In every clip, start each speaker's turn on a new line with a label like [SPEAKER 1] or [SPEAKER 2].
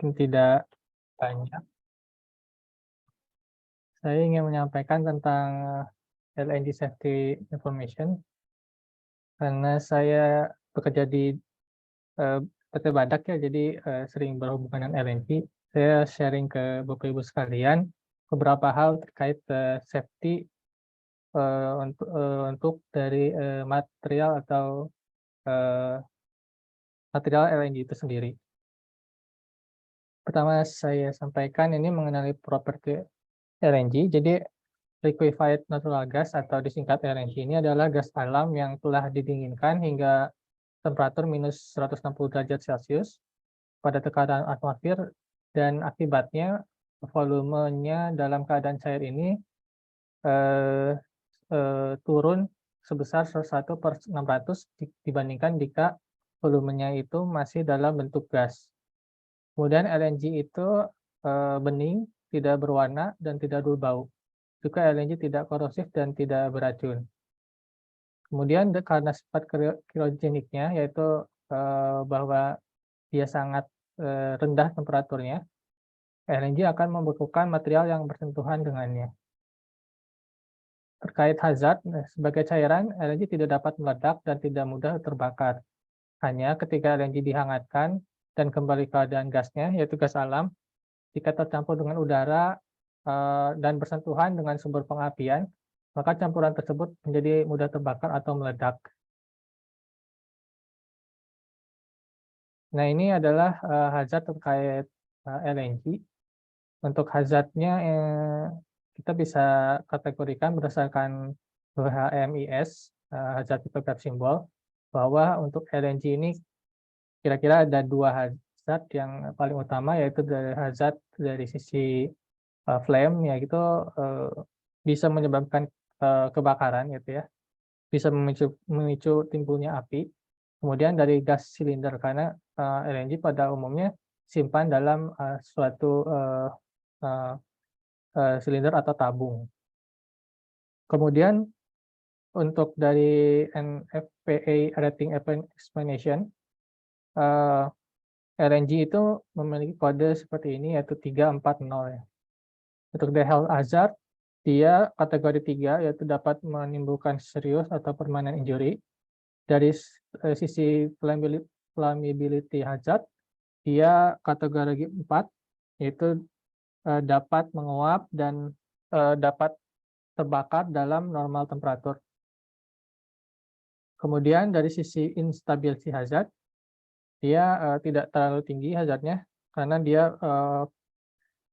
[SPEAKER 1] mungkin tidak banyak. Saya ingin menyampaikan tentang LNG Safety Information, karena saya bekerja di PT Badak ya, jadi sering berhubungan dengan LNG. Saya sharing ke Bapak Ibu sekalian beberapa hal terkait safety untuk dari material atau eee, material LNG itu sendiri. Pertama saya sampaikan ini mengenai properti LNG. Jadi liquefied natural gas atau disingkat LNG ini adalah gas alam yang telah didinginkan hingga temperatur minus 160 derajat Celcius pada tekanan atmosfer, dan akibatnya volumenya dalam keadaan cair ini eee turun sebesar 1/600 dibandingkan jika volumenya itu masih dalam bentuk gas. Kemudian LNG itu bening, tidak berwarna, dan tidak berbau. Juga LNG tidak korosif dan tidak beracun. Kemudian karena sifat kriogeniknya, yaitu bahwa dia sangat rendah temperaturnya, LNG akan membekukan material yang bersentuhan dengannya. Terkait hazard, sebagai cairan, LNG tidak dapat meledak dan tidak mudah terbakar. Hanya ketika LNG dihangatkan dan kembali ke keadaan gasnya, yaitu gas alam, jika tercampur dengan udara dan bersentuhan dengan sumber pengapian, maka campuran tersebut menjadi mudah terbakar atau meledak. Nah, ini adalah hazard terkait LNG. Untuk hazardnya kita bisa kategorikan berdasarkan WHMIS, hazard typograph symbol, bahwa untuk LNG ini kira-kira ada dua hazard yang paling utama, yaitu dari hazard dari sisi flame, yaitu bisa menyebabkan kebakaran gitu ya, bisa memicu timbulnya api. Kemudian dari gas silinder, karena LNG pada umumnya simpan dalam suatu eee silinder atau tabung. Kemudian untuk dari NFPA Rating Explanation, eee, LNG itu memiliki kode seperti ini, yaitu 340 ya. Untuk the health hazard, dia kategori 3, yaitu dapat menimbulkan serius atau permanent injury. Dari sisi flammability hazard, dia kategori 4, yaitu dapat menguap dan dapat terbakar dalam normal temperatur. Kemudian dari sisi instability hazard, dia tidak terlalu tinggi hazardnya karena dia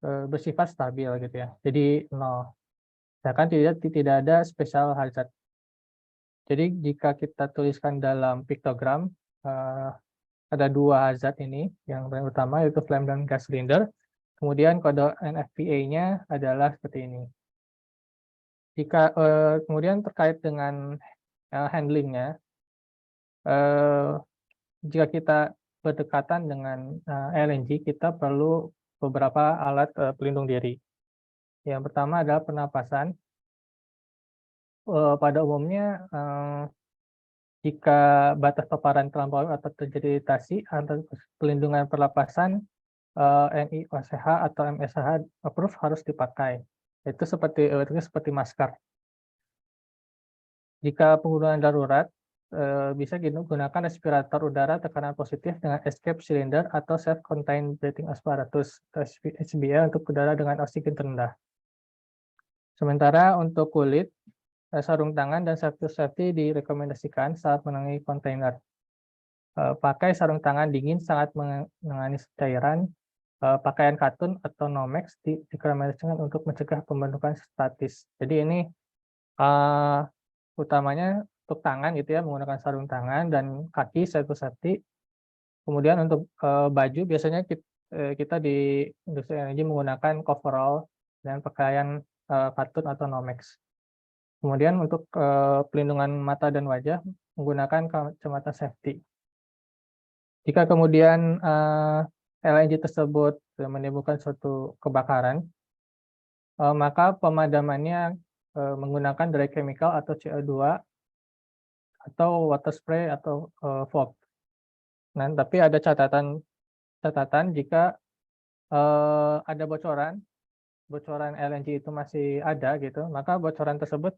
[SPEAKER 1] bersifat stabil gitu ya, jadi 0. Sedangkan tidak ada special hazard. Jadi jika kita tuliskan dalam piktogram, eee, ada 2 hazard ini, yang paling utama yaitu flame dan gas cylinder, kemudian kode NFPA-nya adalah seperti ini. Jika kemudian terkait dengan handling-nya, eee jika kita berdekatan dengan LNG, kita perlu beberapa alat pelindung diri. Yang pertama adalah pernapasan. Pada umumnya, jika batas paparan terlampaui atau terjadi iritasi, alat pelindungan pernapasan NIOSH atau MSH approve harus dipakai. Itu seperti masker. Jika penggunaan darurat, bisa gunakan respirator udara tekanan positif dengan escape cylinder atau self-contained breathing apparatus atau SBA untuk udara dengan oksigen terendah. Sementara untuk kulit, sarung tangan dan safety direkomendasikan saat menangani kontainer. Pakai sarung tangan dingin saat menangani cairan, pakaian katun atau Nomex direkomendasikan untuk mencegah pembentukan statis. Jadi ini eee utamanya untuk tangan gitu ya, menggunakan sarung tangan, dan kaki safety. Kemudian untuk baju biasanya kita di industri energi menggunakan coverall dan pakaian katun atau Nomex. Kemudian untuk pelindungan mata dan wajah menggunakan kacamata safety. Jika kemudian LNG tersebut menimbulkan suatu kebakaran, maka pemadamannya menggunakan dry chemical atau CO2 atau water spray atau fog. Nah, tapi ada catatan jika ada bocoran LNG itu masih ada gitu, maka bocoran tersebut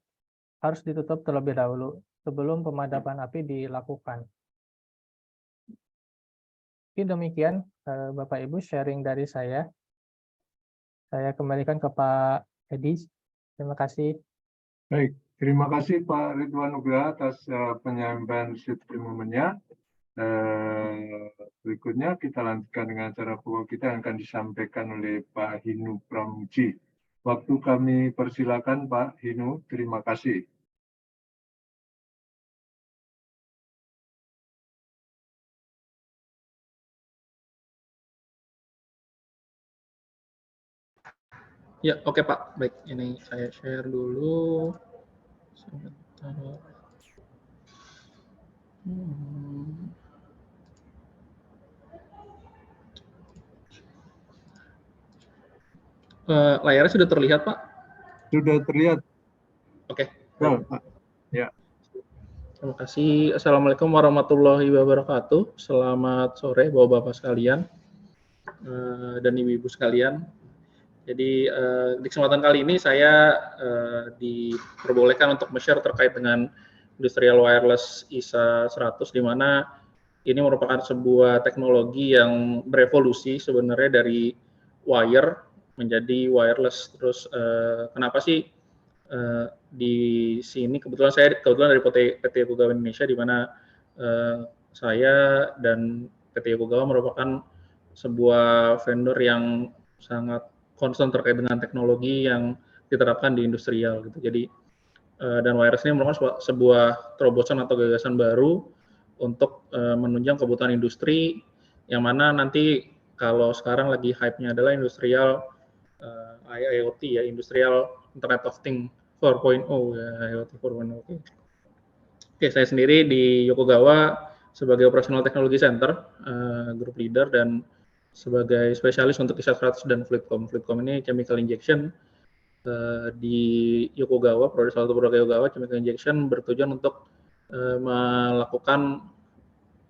[SPEAKER 1] harus ditutup terlebih dahulu sebelum pemadaman api dilakukan. Mungkin demikian Bapak Ibu sharing dari saya. Saya kembalikan ke Pak Edi. Terima kasih.
[SPEAKER 2] Baik, terima kasih Pak Ridwan Nugraha atas penyampaian statement-nya. Berikutnya kita lanjutkan dengan acara pokok kita yang akan disampaikan oleh Pak Hinu Pramuji. Waktu kami persilakan Pak Hinu, terima kasih.
[SPEAKER 3] Ya, oke Pak. Baik, ini saya share dulu. Sebentar. Layarnya sudah terlihat, Pak?
[SPEAKER 2] Sudah terlihat.
[SPEAKER 3] Oke.
[SPEAKER 2] Baik. Pak. Ya.
[SPEAKER 3] Terima kasih. Assalamualaikum warahmatullahi wabarakatuh. Selamat sore, Bapak-Bapak sekalian dan Ibu-Ibu sekalian. Jadi di kesempatan kali ini saya diperbolehkan untuk share terkait dengan Industrial Wireless ISA 100, di mana ini merupakan sebuah teknologi yang berevolusi sebenarnya dari wire menjadi wireless. Terus kenapa sih di sini kebetulan saya dari PT Yokogawa Indonesia, di mana saya dan PT Yokogawa merupakan sebuah vendor yang sangat concern terkait dengan teknologi yang diterapkan di industrial gitu. Jadi dan wireless ini merupakan sebuah terobosan atau gagasan baru untuk menunjang kebutuhan industri, yang mana nanti kalau sekarang lagi hype-nya adalah industrial IoT ya, Industrial Internet of Things 4.0 ya, IoT 4.0. Oke, saya sendiri di Yokogawa sebagai Operational Technology Center, Group Leader, dan sebagai spesialis untuk ISA 100 dan Flipcom. Flipcom ini chemical injection di Yokogawa, salah satu produk Yokogawa, chemical injection bertujuan untuk melakukan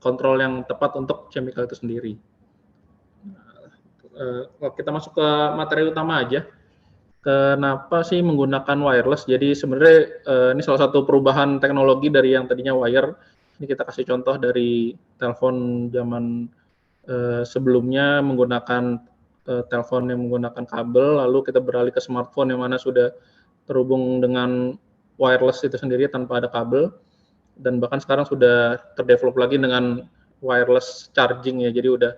[SPEAKER 3] kontrol yang tepat untuk chemical itu sendiri. Kita masuk ke materi utama aja. Kenapa sih menggunakan wireless? Jadi sebenarnya ini salah satu perubahan teknologi dari yang tadinya wire. Ini kita kasih contoh dari telepon zaman sebelumnya menggunakan telepon yang menggunakan kabel, lalu kita beralih ke smartphone yang mana sudah terhubung dengan wireless itu sendiri tanpa ada kabel, dan bahkan sekarang sudah terdevelop lagi dengan wireless charging ya, jadi udah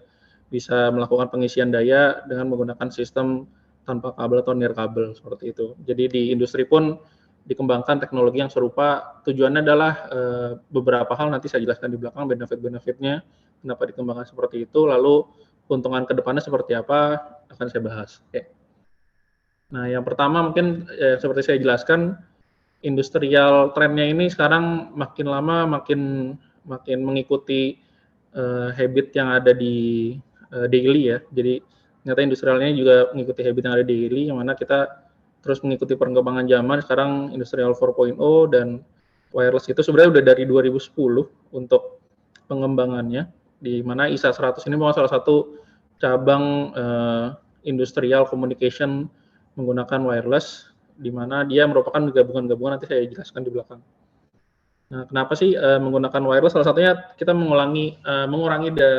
[SPEAKER 3] bisa melakukan pengisian daya dengan menggunakan sistem tanpa kabel atau near kabel seperti itu. Jadi di industri pun dikembangkan teknologi yang serupa. Tujuannya adalah beberapa hal, nanti saya jelaskan di belakang benefit-benefitnya kenapa dikembangkan seperti itu, lalu keuntungan ke depannya seperti apa akan saya bahas. Oke. Nah, yang pertama mungkin seperti saya jelaskan, industrial trennya ini sekarang makin lama makin mengikuti habit yang ada di daily ya. Jadi ternyata industrialnya juga mengikuti habit yang ada di daily, yang mana kita terus mengikuti perkembangan zaman. Sekarang industrial 4.0 dan wireless itu sebenarnya udah dari 2010 untuk pengembangannya, di mana ISA 100 ini merupakan salah satu cabang industrial communication menggunakan wireless, di mana dia merupakan gabungan-gabungan, nanti saya jelaskan di belakang. Nah, kenapa sih menggunakan wireless? Salah satunya kita mengurangi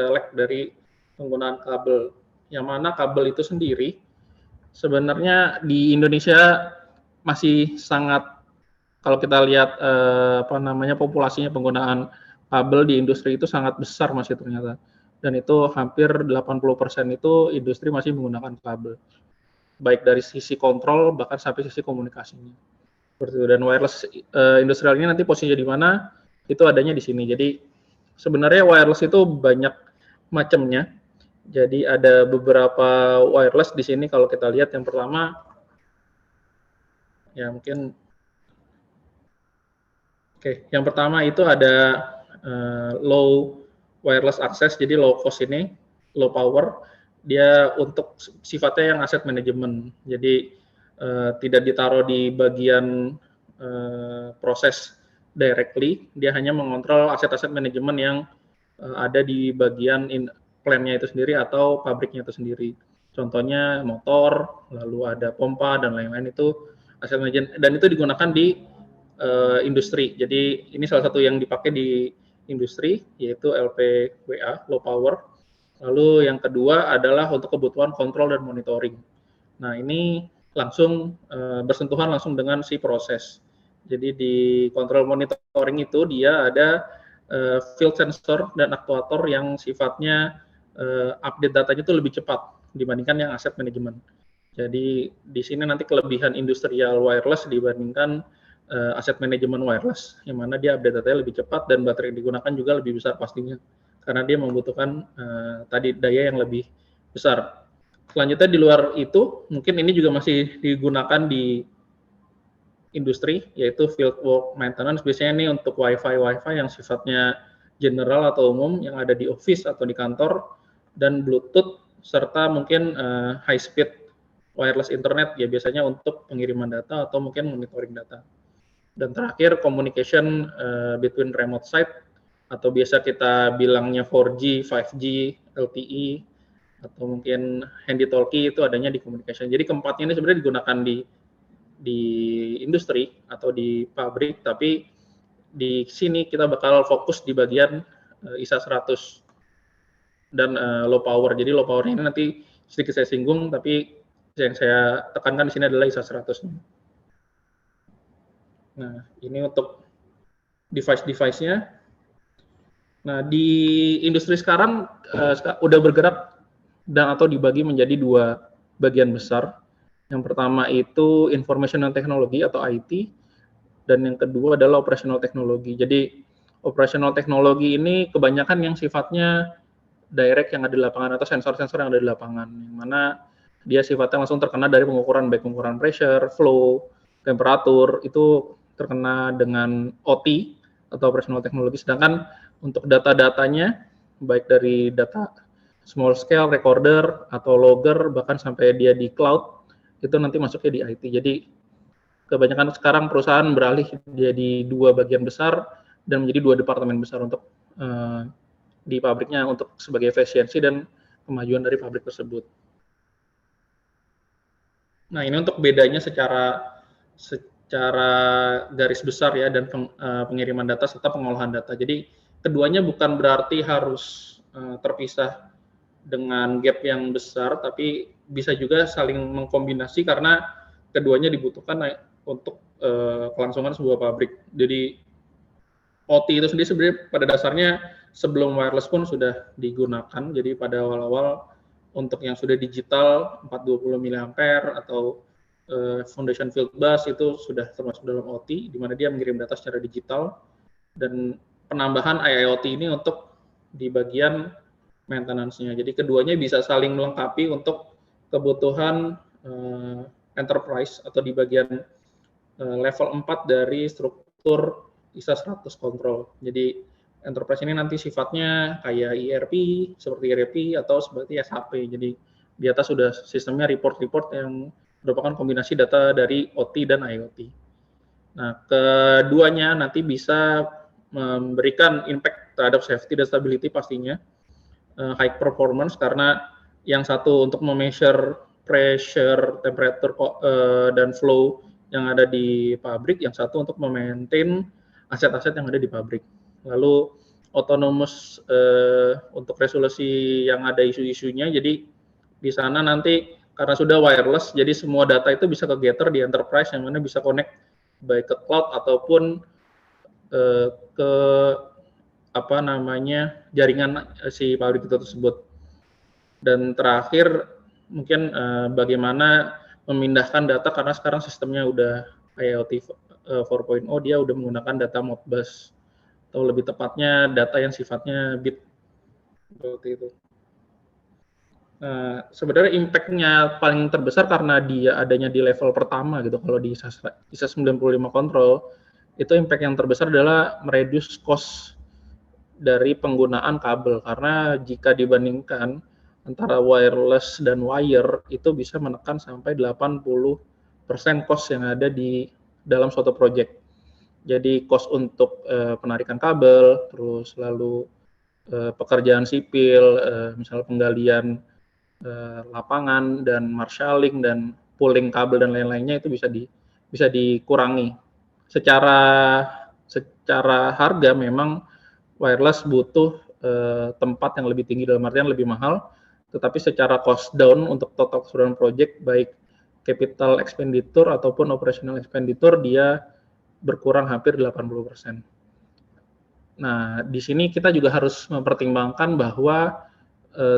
[SPEAKER 3] lag dari penggunaan kabel, yang mana kabel itu sendiri sebenarnya di Indonesia masih sangat, kalau kita lihat populasinya penggunaan kabel di industri itu sangat besar masih ternyata, dan itu hampir 80% itu industri masih menggunakan kabel, baik dari sisi kontrol bahkan sampai sisi komunikasinya. Seperti itu. Dan wireless industrial ini nanti posisinya di mana, itu adanya di sini. Jadi sebenarnya wireless itu banyak macamnya. Jadi ada beberapa wireless di sini kalau kita lihat. Yang pertama ya mungkin yang pertama itu ada low wireless access, jadi low cost ini, low power. Dia untuk sifatnya yang asset management, jadi tidak ditaruh di bagian proses directly, dia hanya mengontrol aset-aset manajemen yang ada di bagian plan-nya itu sendiri atau pabriknya itu sendiri. Contohnya motor, lalu ada pompa dan lain-lain, itu aset manajemen, dan itu digunakan di industri. Jadi ini salah satu yang dipakai di industri, yaitu LPWA, low power. Lalu yang kedua adalah untuk kebutuhan kontrol dan monitoring. Nah, ini langsung bersentuhan langsung dengan si proses. Jadi di kontrol monitoring itu dia ada field sensor dan aktuator yang sifatnya update datanya itu lebih cepat dibandingkan yang aset manajemen. Jadi di sini nanti kelebihan industrial wireless dibandingkan aset manajemen wireless, yang mana dia update datanya lebih cepat dan baterai yang digunakan juga lebih besar pastinya, karena dia membutuhkan tadi daya yang lebih besar. Selanjutnya di luar itu, mungkin ini juga masih digunakan di industri, yaitu field work maintenance. Biasanya ini untuk Wi-Fi yang sifatnya general atau umum yang ada di office atau di kantor, dan Bluetooth serta mungkin high speed wireless internet, ya biasanya untuk pengiriman data atau mungkin monitoring data. Dan terakhir communication between remote site, atau biasa kita bilangnya 4G, 5G, LTE, atau mungkin handy talkie, itu adanya di communication. Jadi keempatnya ini sebenarnya digunakan di industri atau di pabrik, tapi di sini kita bakal fokus di bagian ISA 100 dan low power. Jadi low power ini nanti sedikit saya singgung, tapi yang saya tekankan di sini adalah ISA 100. Nah, ini untuk device-device-nya. Nah, di industri sekarang udah bergerak dan atau dibagi menjadi dua bagian besar. Yang pertama itu information technology atau IT, dan yang kedua adalah operational technology. Jadi operational technology ini kebanyakan yang sifatnya direct yang ada di lapangan atau sensor-sensor yang ada di lapangan, yang mana dia sifatnya langsung terkena dari pengukuran, baik pengukuran pressure, flow, temperatur, itu terkena dengan OT atau operational technology. Sedangkan untuk data-datanya, baik dari data small scale, recorder, atau logger, bahkan sampai dia di cloud, itu nanti masuknya di IT. Jadi kebanyakan sekarang perusahaan beralih jadi dua bagian besar dan menjadi dua departemen besar untuk di pabriknya, untuk sebagai efisiensi dan kemajuan dari pabrik tersebut. Nah, ini untuk bedanya secara garis besar ya, dan pengiriman data serta pengolahan data. Jadi keduanya bukan berarti harus terpisah dengan gap yang besar, tapi bisa juga saling mengkombinasi karena keduanya dibutuhkan untuk kelangsungan sebuah pabrik. Jadi OT itu sendiri sebenarnya pada dasarnya sebelum wireless pun sudah digunakan. Jadi pada awal-awal untuk yang sudah digital 420 mA atau foundation field bus itu sudah termasuk dalam OT, di mana dia mengirim data secara digital, dan penambahan IoT ini untuk di bagian maintenance-nya. Jadi keduanya bisa saling melengkapi untuk kebutuhan enterprise atau di bagian level 4 dari struktur ISA 100 control. Jadi enterprise ini nanti sifatnya kayak ERP, seperti ERP atau seperti SAP. Jadi di atas sudah sistemnya report-report yang merupakan kombinasi data dari OT dan IoT. Nah, keduanya nanti bisa memberikan impact terhadap safety dan stability pastinya, high performance, karena yang satu untuk memeasure pressure, temperature, dan flow yang ada di pabrik, yang satu untuk memaintain aset-aset yang ada di pabrik. Lalu autonomous untuk resolusi yang ada isu-isunya, jadi di sana nanti karena sudah wireless, jadi semua data itu bisa ke-gather di enterprise, yang mana bisa connect baik ke cloud ataupun ke jaringan si pabrik itu tersebut. Dan terakhir mungkin bagaimana memindahkan data, karena sekarang sistemnya udah IoT 4.0, dia udah menggunakan data Modbus, atau lebih tepatnya data yang sifatnya bit seperti itu. Sebenarnya impact-nya paling terbesar karena dia adanya di level pertama gitu. Kalau di ISA 95 control, itu impact yang terbesar adalah mereduce cost dari penggunaan kabel, karena jika dibandingkan antara wireless dan wire, itu bisa menekan sampai 80% cost yang ada di dalam suatu project. Jadi cost untuk penarikan kabel, terus lalu pekerjaan sipil, misalnya penggalian lapangan dan marshalling dan pooling kabel dan lain-lainnya itu bisa dikurangi. Secara harga memang wireless butuh tempat yang lebih tinggi, dalam artian lebih mahal, tetapi secara cost down untuk total keseluruhan project, baik capital expenditure ataupun operational expenditure, dia berkurang hampir 80%. Nah, di sini kita juga harus mempertimbangkan bahwa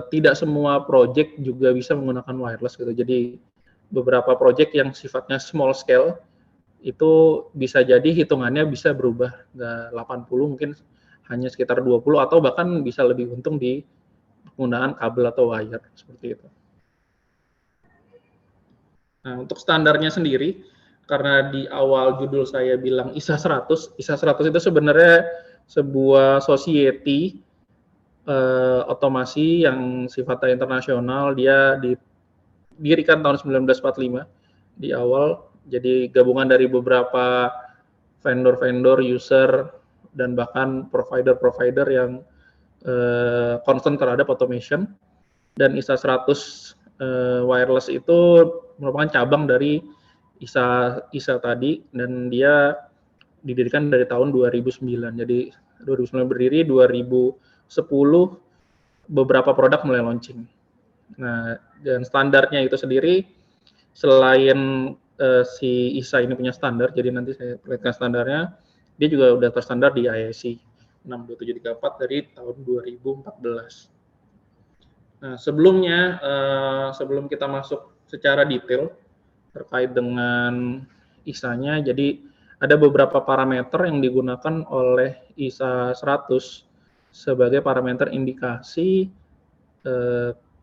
[SPEAKER 3] tidak semua project juga bisa menggunakan wireless gitu. Jadi beberapa project yang sifatnya small scale itu bisa jadi hitungannya bisa berubah, nggak 80, mungkin hanya sekitar 20 atau bahkan bisa lebih untung di penggunaan kabel atau wire seperti itu. Nah, untuk standarnya sendiri, karena di awal judul saya bilang ISA 100, ISA 100 itu sebenarnya sebuah society otomasi yang sifatnya internasional. Dia didirikan tahun 1945 di awal, jadi gabungan dari beberapa vendor-vendor, user, dan bahkan provider-provider yang concern terhadap automation. Dan ISA 100 wireless itu merupakan cabang dari ISA tadi, dan dia didirikan dari tahun 2009. Jadi 2009 berdiri, 2010 beberapa produk mulai launching. Nah, dan standarnya itu sendiri, selain si ISA ini punya standar, jadi nanti saya perlihatkan standarnya, dia juga udah terstandar di IEC 62734 dari tahun 2014. Nah, sebelumnya, sebelum kita masuk secara detail terkait dengan ISA-nya, jadi ada beberapa parameter yang digunakan oleh ISA 100 sebagai parameter indikasi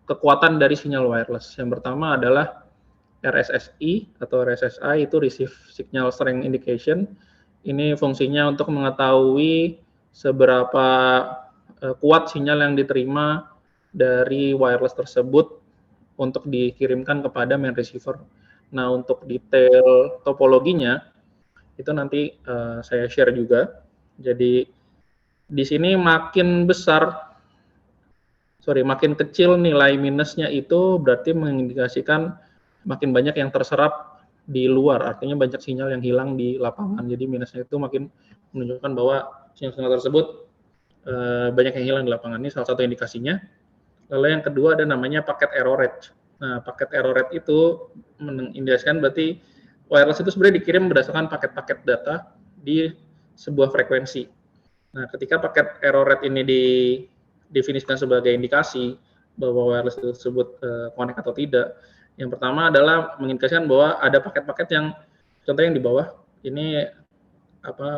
[SPEAKER 3] kekuatan dari sinyal wireless. Yang pertama adalah RSSI atau RSSI, itu Receive Signal Strength Indication. Ini fungsinya untuk mengetahui seberapa kuat sinyal yang diterima dari wireless tersebut untuk dikirimkan kepada main receiver. Nah, untuk detail topologinya itu nanti saya share juga. Jadi di sini makin kecil nilai minusnya itu berarti mengindikasikan makin banyak yang terserap di luar, artinya banyak sinyal yang hilang di lapangan. Jadi minusnya itu makin menunjukkan bahwa sinyal-sinyal tersebut banyak yang hilang di lapangan. Ini salah satu indikasinya. Lalu yang kedua ada namanya paket error rate. Nah, paket error rate itu mengindikasikan berarti wireless itu sebenarnya dikirim berdasarkan paket-paket data di sebuah frekuensi. Nah, ketika paket error rate ini didefinisikan sebagai indikasi bahwa wireless tersebut connect atau tidak, yang pertama adalah mengindikasikan bahwa ada paket-paket yang, contohnya yang di bawah, ini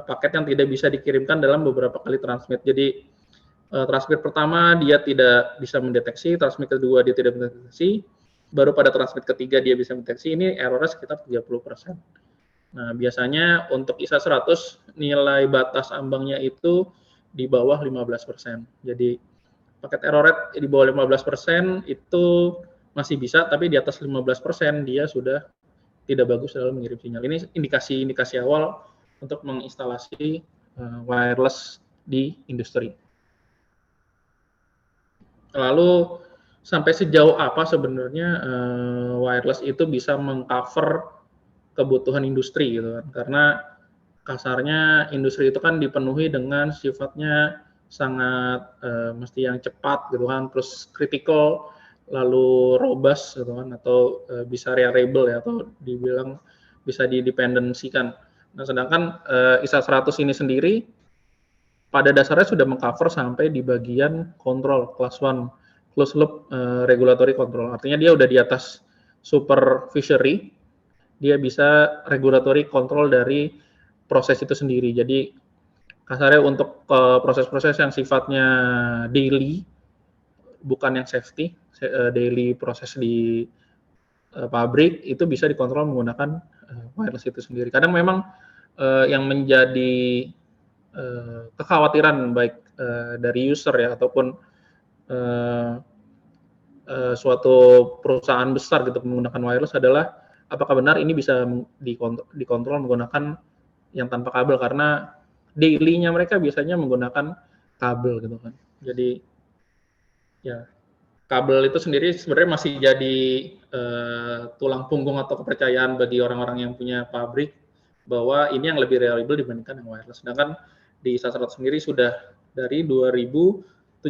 [SPEAKER 3] paket yang tidak bisa dikirimkan dalam beberapa kali transmit. Jadi transmit pertama dia tidak bisa mendeteksi, transmit kedua dia tidak mendeteksi, baru pada transmit ketiga dia bisa mendeteksi. Ini errornya sekitar 30%. Nah, biasanya untuk ISA 100 nilai batas ambangnya itu di bawah 15%. Jadi paket error rate di bawah 15% itu masih bisa, tapi di atas 15% dia sudah tidak bagus dalam mengirim sinyal. Ini indikasi-indikasi awal untuk menginstalasi wireless di industri. Lalu sampai sejauh apa sebenarnya wireless itu bisa mengcover kebutuhan industri gitu kan? Karena kasarnya industri itu kan dipenuhi dengan sifatnya sangat mesti yang cepat gitu kan, terus critical, lalu robust gitu kan, atau bisa reliable ya, atau dibilang bisa didependensikan. Nah, sedangkan ISA 100 ini sendiri pada dasarnya sudah mengcover sampai di bagian kontrol class 1 closed loop regulatory control. Artinya dia udah di atas supervisory, dia bisa regulatory control dari proses itu sendiri. Jadi kasarnya untuk proses-proses yang sifatnya daily, bukan yang safety, daily proses di pabrik, itu bisa dikontrol menggunakan wireless itu sendiri. Kadang memang yang menjadi kekhawatiran baik dari user ya, ataupun suatu perusahaan besar gitu menggunakan wireless adalah apakah benar ini bisa dikontrol menggunakan yang tanpa kabel, karena daily-nya mereka biasanya menggunakan kabel gitu kan. Jadi ya kabel itu sendiri sebenarnya masih jadi tulang punggung atau kepercayaan bagi orang-orang yang punya pabrik bahwa ini yang lebih reliable dibandingkan yang wireless. Sedangkan di ISA 100 sendiri sudah dari 2017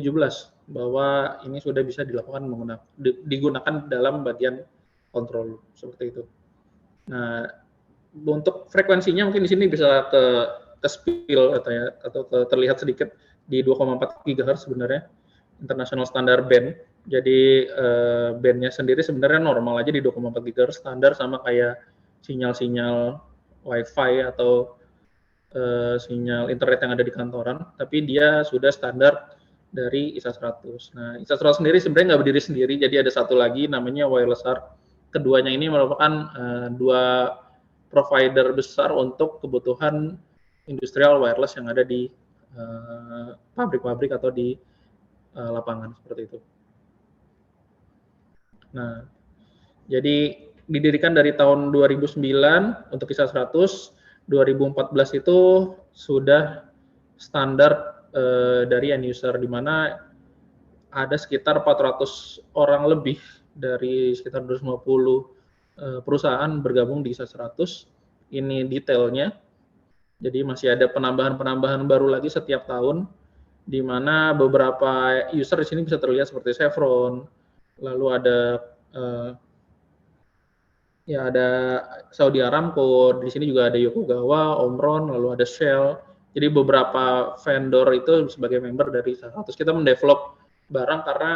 [SPEAKER 3] bahwa ini sudah bisa dilakukan digunakan dalam bagian kontrol seperti itu. Nah, untuk frekuensinya mungkin di sini bisa ke spill atau terlihat sedikit di 2,4 GHz sebenarnya international standard band. Jadi bandnya sendiri sebenarnya normal aja di 2,4 GHz, standar sama kayak sinyal-sinyal Wi-Fi atau sinyal internet yang ada di kantoran, tapi dia sudah standar dari ISA 100. Nah, ISA 100 sendiri sebenarnya nggak berdiri sendiri, jadi ada satu lagi namanya Wireless Arc. Keduanya ini merupakan dua provider besar untuk kebutuhan industrial wireless yang ada di pabrik-pabrik atau di lapangan seperti itu. Nah, jadi didirikan dari tahun 2009 untuk ISA 100, 2014 itu sudah standar dari end user, di mana ada sekitar 400 orang lebih dari sekitar 250 perusahaan bergabung di ISA 100. Ini detailnya. Jadi masih ada penambahan-penambahan baru lagi setiap tahun, di mana beberapa user di sini bisa terlihat seperti Chevron, lalu ada ada Saudi Aramco, di sini juga ada Yokogawa, Omron, lalu ada Shell. Jadi beberapa vendor itu sebagai member dari ISA 100. Kita mendevelop barang karena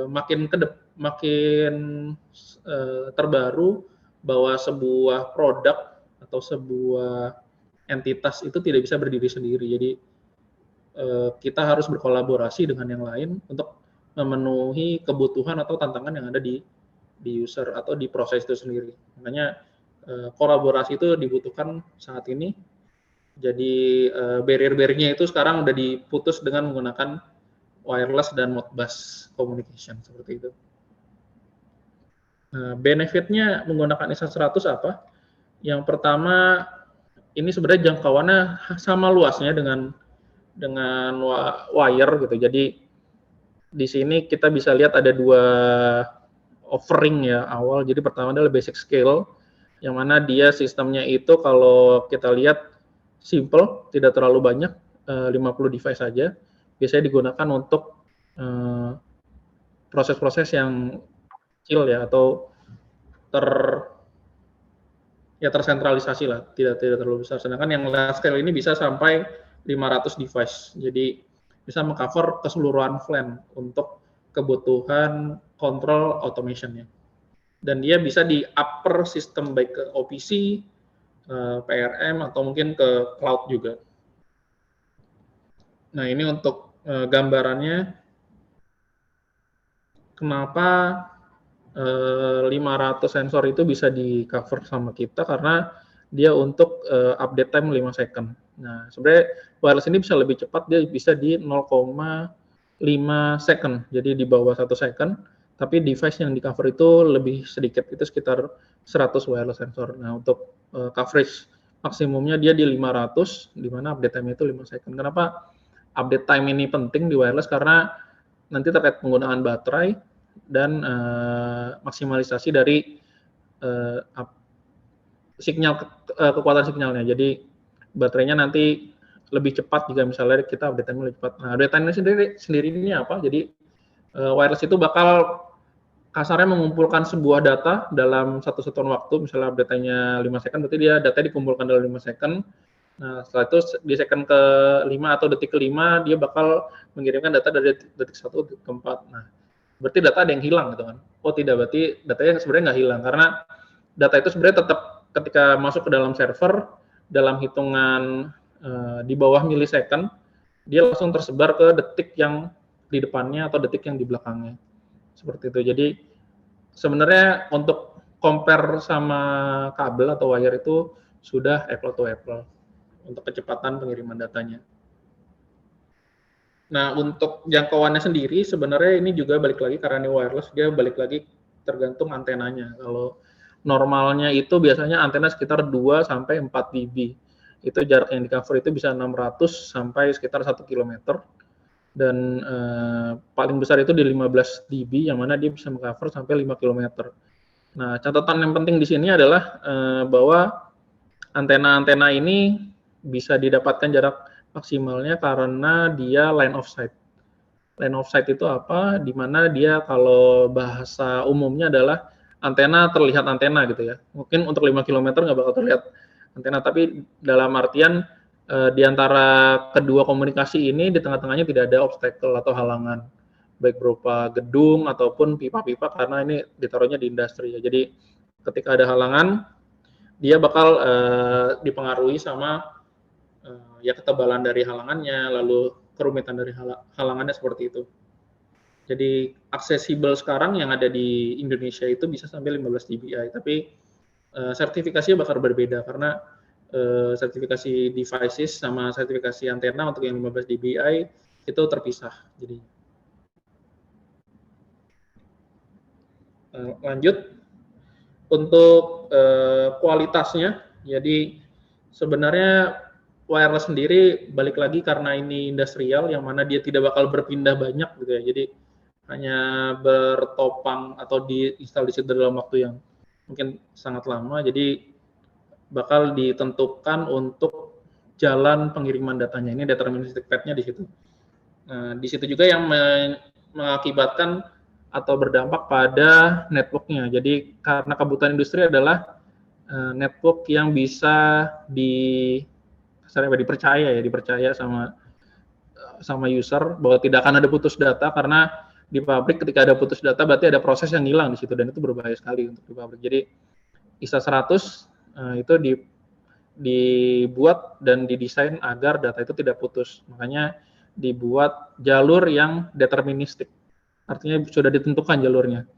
[SPEAKER 3] makin terbaru bahwa sebuah produk atau sebuah entitas itu tidak bisa berdiri sendiri. Jadi kita harus berkolaborasi dengan yang lain untuk memenuhi kebutuhan atau tantangan yang ada di user atau di proses itu sendiri. Makanya kolaborasi itu dibutuhkan saat ini. Jadi barrier-barriernya itu sekarang udah diputus dengan menggunakan wireless dan Modbus communication seperti itu. Benefitnya menggunakan ISA 100 apa? Yang pertama, ini sebenarnya jangkauannya sama luasnya dengan wire gitu. Jadi di sini kita bisa lihat ada dua offering ya awal. Jadi pertama adalah basic scale, yang mana dia sistemnya itu kalau kita lihat simple, tidak terlalu banyak, 50 device saja. Biasanya digunakan untuk proses-proses yang kecil ya, atau tersentralisasi lah, tidak terlalu besar. Sedangkan yang large scale ini bisa sampai 500 device. Jadi bisa mengcover keseluruhan VLAN untuk kebutuhan control automation-nya. Dan dia bisa di upper system baik ke OPC, PRM, atau mungkin ke cloud juga. Nah, ini untuk gambarannya kenapa 500 sensor itu bisa di cover sama kita, karena dia untuk update time 5 second. Nah, sebenarnya wireless ini bisa lebih cepat, dia bisa di 0,5 second, jadi di bawah 1 second, tapi device yang di cover itu lebih sedikit, itu sekitar 100 wireless sensor. Nah, untuk coverage maksimumnya dia di 500, di mana update time itu 5 second. Kenapa update time ini penting di wireless? Karena nanti terkait penggunaan baterai dan maksimalisasi dari kekuatan sinyalnya. Jadi baterainya nanti lebih cepat jika misalnya kita update time lebih cepat. Nah, update time sendiri ini apa? Jadi wireless itu bakal kasarnya mengumpulkan sebuah data dalam satu satuan waktu. Misalnya update time-nya 5 second, berarti dia data dikumpulkan dalam 5 second. Nah, setelah itu di second ke-5 atau detik ke-5 dia bakal mengirimkan data dari detik 1 ke 4. Nah, berarti data ada yang hilang gitu kan? Oh tidak, berarti datanya sebenarnya nggak hilang, karena data itu sebenarnya tetap ketika masuk ke dalam server, dalam hitungan di bawah milisecond, dia langsung tersebar ke detik yang di depannya atau detik yang di belakangnya. Seperti itu. Jadi sebenarnya untuk compare sama kabel atau wire itu sudah apple to apple untuk kecepatan pengiriman datanya. Nah, untuk jangkauannya sendiri sebenarnya ini juga balik lagi, karena ini wireless, dia balik lagi tergantung antenanya. Kalau normalnya itu biasanya antena sekitar 2 sampai 4 dB. Itu jarak yang di cover itu bisa 600 sampai sekitar 1 km. dan paling besar itu di 15 dB yang mana dia bisa mengcover sampai 5 km. Nah, catatan yang penting di sini adalah bahwa antena-antena ini bisa didapatkan jarak maksimalnya karena dia line of sight. Line of sight itu apa? Di mana dia kalau bahasa umumnya adalah antena terlihat antena gitu ya. Mungkin untuk 5 km nggak bakal terlihat antena, tapi dalam artian di antara kedua komunikasi ini di tengah-tengahnya tidak ada obstacle atau halangan, baik berupa gedung ataupun pipa-pipa karena ini ditaruhnya di industri ya. Jadi ketika ada halangan, dia bakal dipengaruhi sama ya ketebalan dari halangannya, lalu kerumitan dari halangannya seperti itu. Jadi aksesibel sekarang yang ada di Indonesia itu bisa sampai 15 dBi, tapi sertifikasinya bakal berbeda karena sertifikasi devices sama sertifikasi antena untuk yang 15 dBi itu terpisah. Jadi lanjut untuk kualitasnya. Jadi sebenarnya wireless sendiri balik lagi karena ini industrial yang mana dia tidak bakal berpindah banyak gitu ya. Jadi hanya bertopang atau diinstal di situ dalam waktu yang mungkin sangat lama. Jadi bakal ditentukan untuk jalan pengiriman datanya. Ini deterministic path-nya di situ. Nah, di situ juga yang mengakibatkan atau berdampak pada network-nya. Jadi karena kebutuhan industri adalah network yang bisa dipercaya sama user bahwa tidak akan ada putus data, karena di pabrik ketika ada putus data berarti ada proses yang hilang di situ dan itu berbahaya sekali untuk di pabrik. Jadi ISA 100 itu dibuat dan didesain agar data itu tidak putus. Makanya dibuat jalur yang deterministik. Artinya sudah ditentukan jalurnya.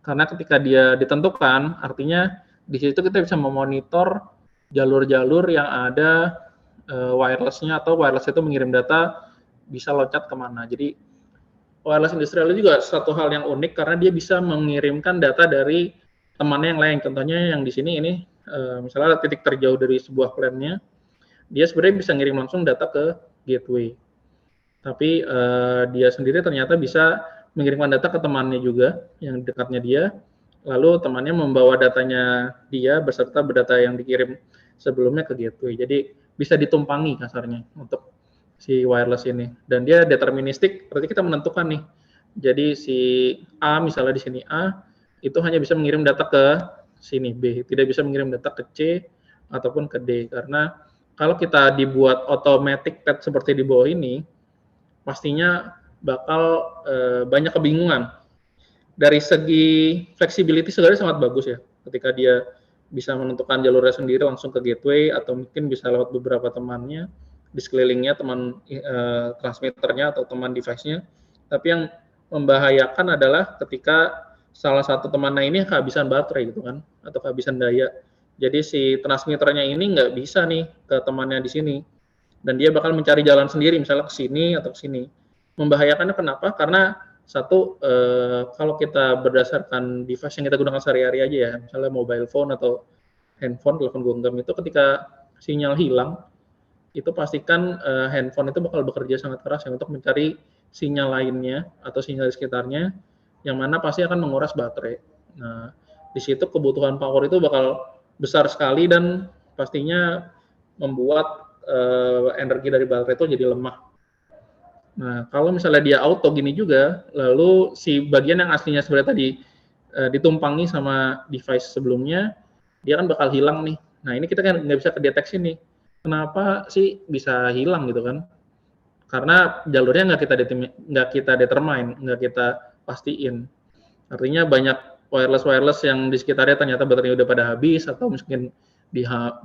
[SPEAKER 3] Karena ketika dia ditentukan, artinya di situ kita bisa memonitor jalur-jalur yang ada wireless-nya, atau wireless itu mengirim data bisa loncat kemana. Jadi wireless industrial juga satu hal yang unik karena dia bisa mengirimkan data dari temannya yang lain. Contohnya yang di sini ini misalnya titik terjauh dari sebuah plan-nya, dia sebenarnya bisa ngirim langsung data ke gateway. Tapi dia sendiri ternyata bisa mengirimkan data ke temannya juga, yang dekatnya dia, lalu temannya membawa datanya dia beserta data yang dikirim sebelumnya ke gateway. Jadi bisa ditumpangi kasarnya untuk si wireless ini. Dan dia deterministik, berarti kita menentukan nih. Jadi si A, misalnya di sini A, itu hanya bisa mengirim data ke sini B, tidak bisa mengirim data ke C ataupun ke D, karena kalau kita dibuat automatic path seperti di bawah ini, pastinya bakal banyak kebingungan. Dari segi flexibility sebenarnya sangat bagus ya, ketika dia bisa menentukan jalurnya sendiri langsung ke gateway, atau mungkin bisa lewat beberapa temannya di sekelilingnya, teman transmitternya atau teman device-nya. Tapi yang membahayakan adalah ketika salah satu temannya ini kehabisan baterai gitu kan, atau kehabisan daya. Jadi si transmitternya ini nggak bisa nih ke temannya di sini, dan dia bakal mencari jalan sendiri, misalnya ke sini atau ke sini. Membahayakannya kenapa? Karena satu, kalau kita berdasarkan device yang kita gunakan sehari-hari aja ya, misalnya mobile phone atau handphone, telepon genggam itu ketika sinyal hilang, itu pastikan handphone itu bakal bekerja sangat keras ya untuk mencari sinyal lainnya atau sinyal di sekitarnya, yang mana pasti akan menguras baterai. Nah, di situ kebutuhan power itu bakal besar sekali dan pastinya membuat energi dari baterai itu jadi lemah. Nah, kalau misalnya dia auto gini juga, lalu si bagian yang aslinya sebenarnya tadi ditumpangi sama device sebelumnya, dia kan bakal hilang nih. Nah, ini kita kan nggak bisa kedeteksi nih. Kenapa sih bisa hilang gitu kan? Karena jalurnya nggak kita determine, nggak kita pastiin. Artinya banyak wireless yang di sekitarnya ternyata baterainya udah pada habis, atau mungkin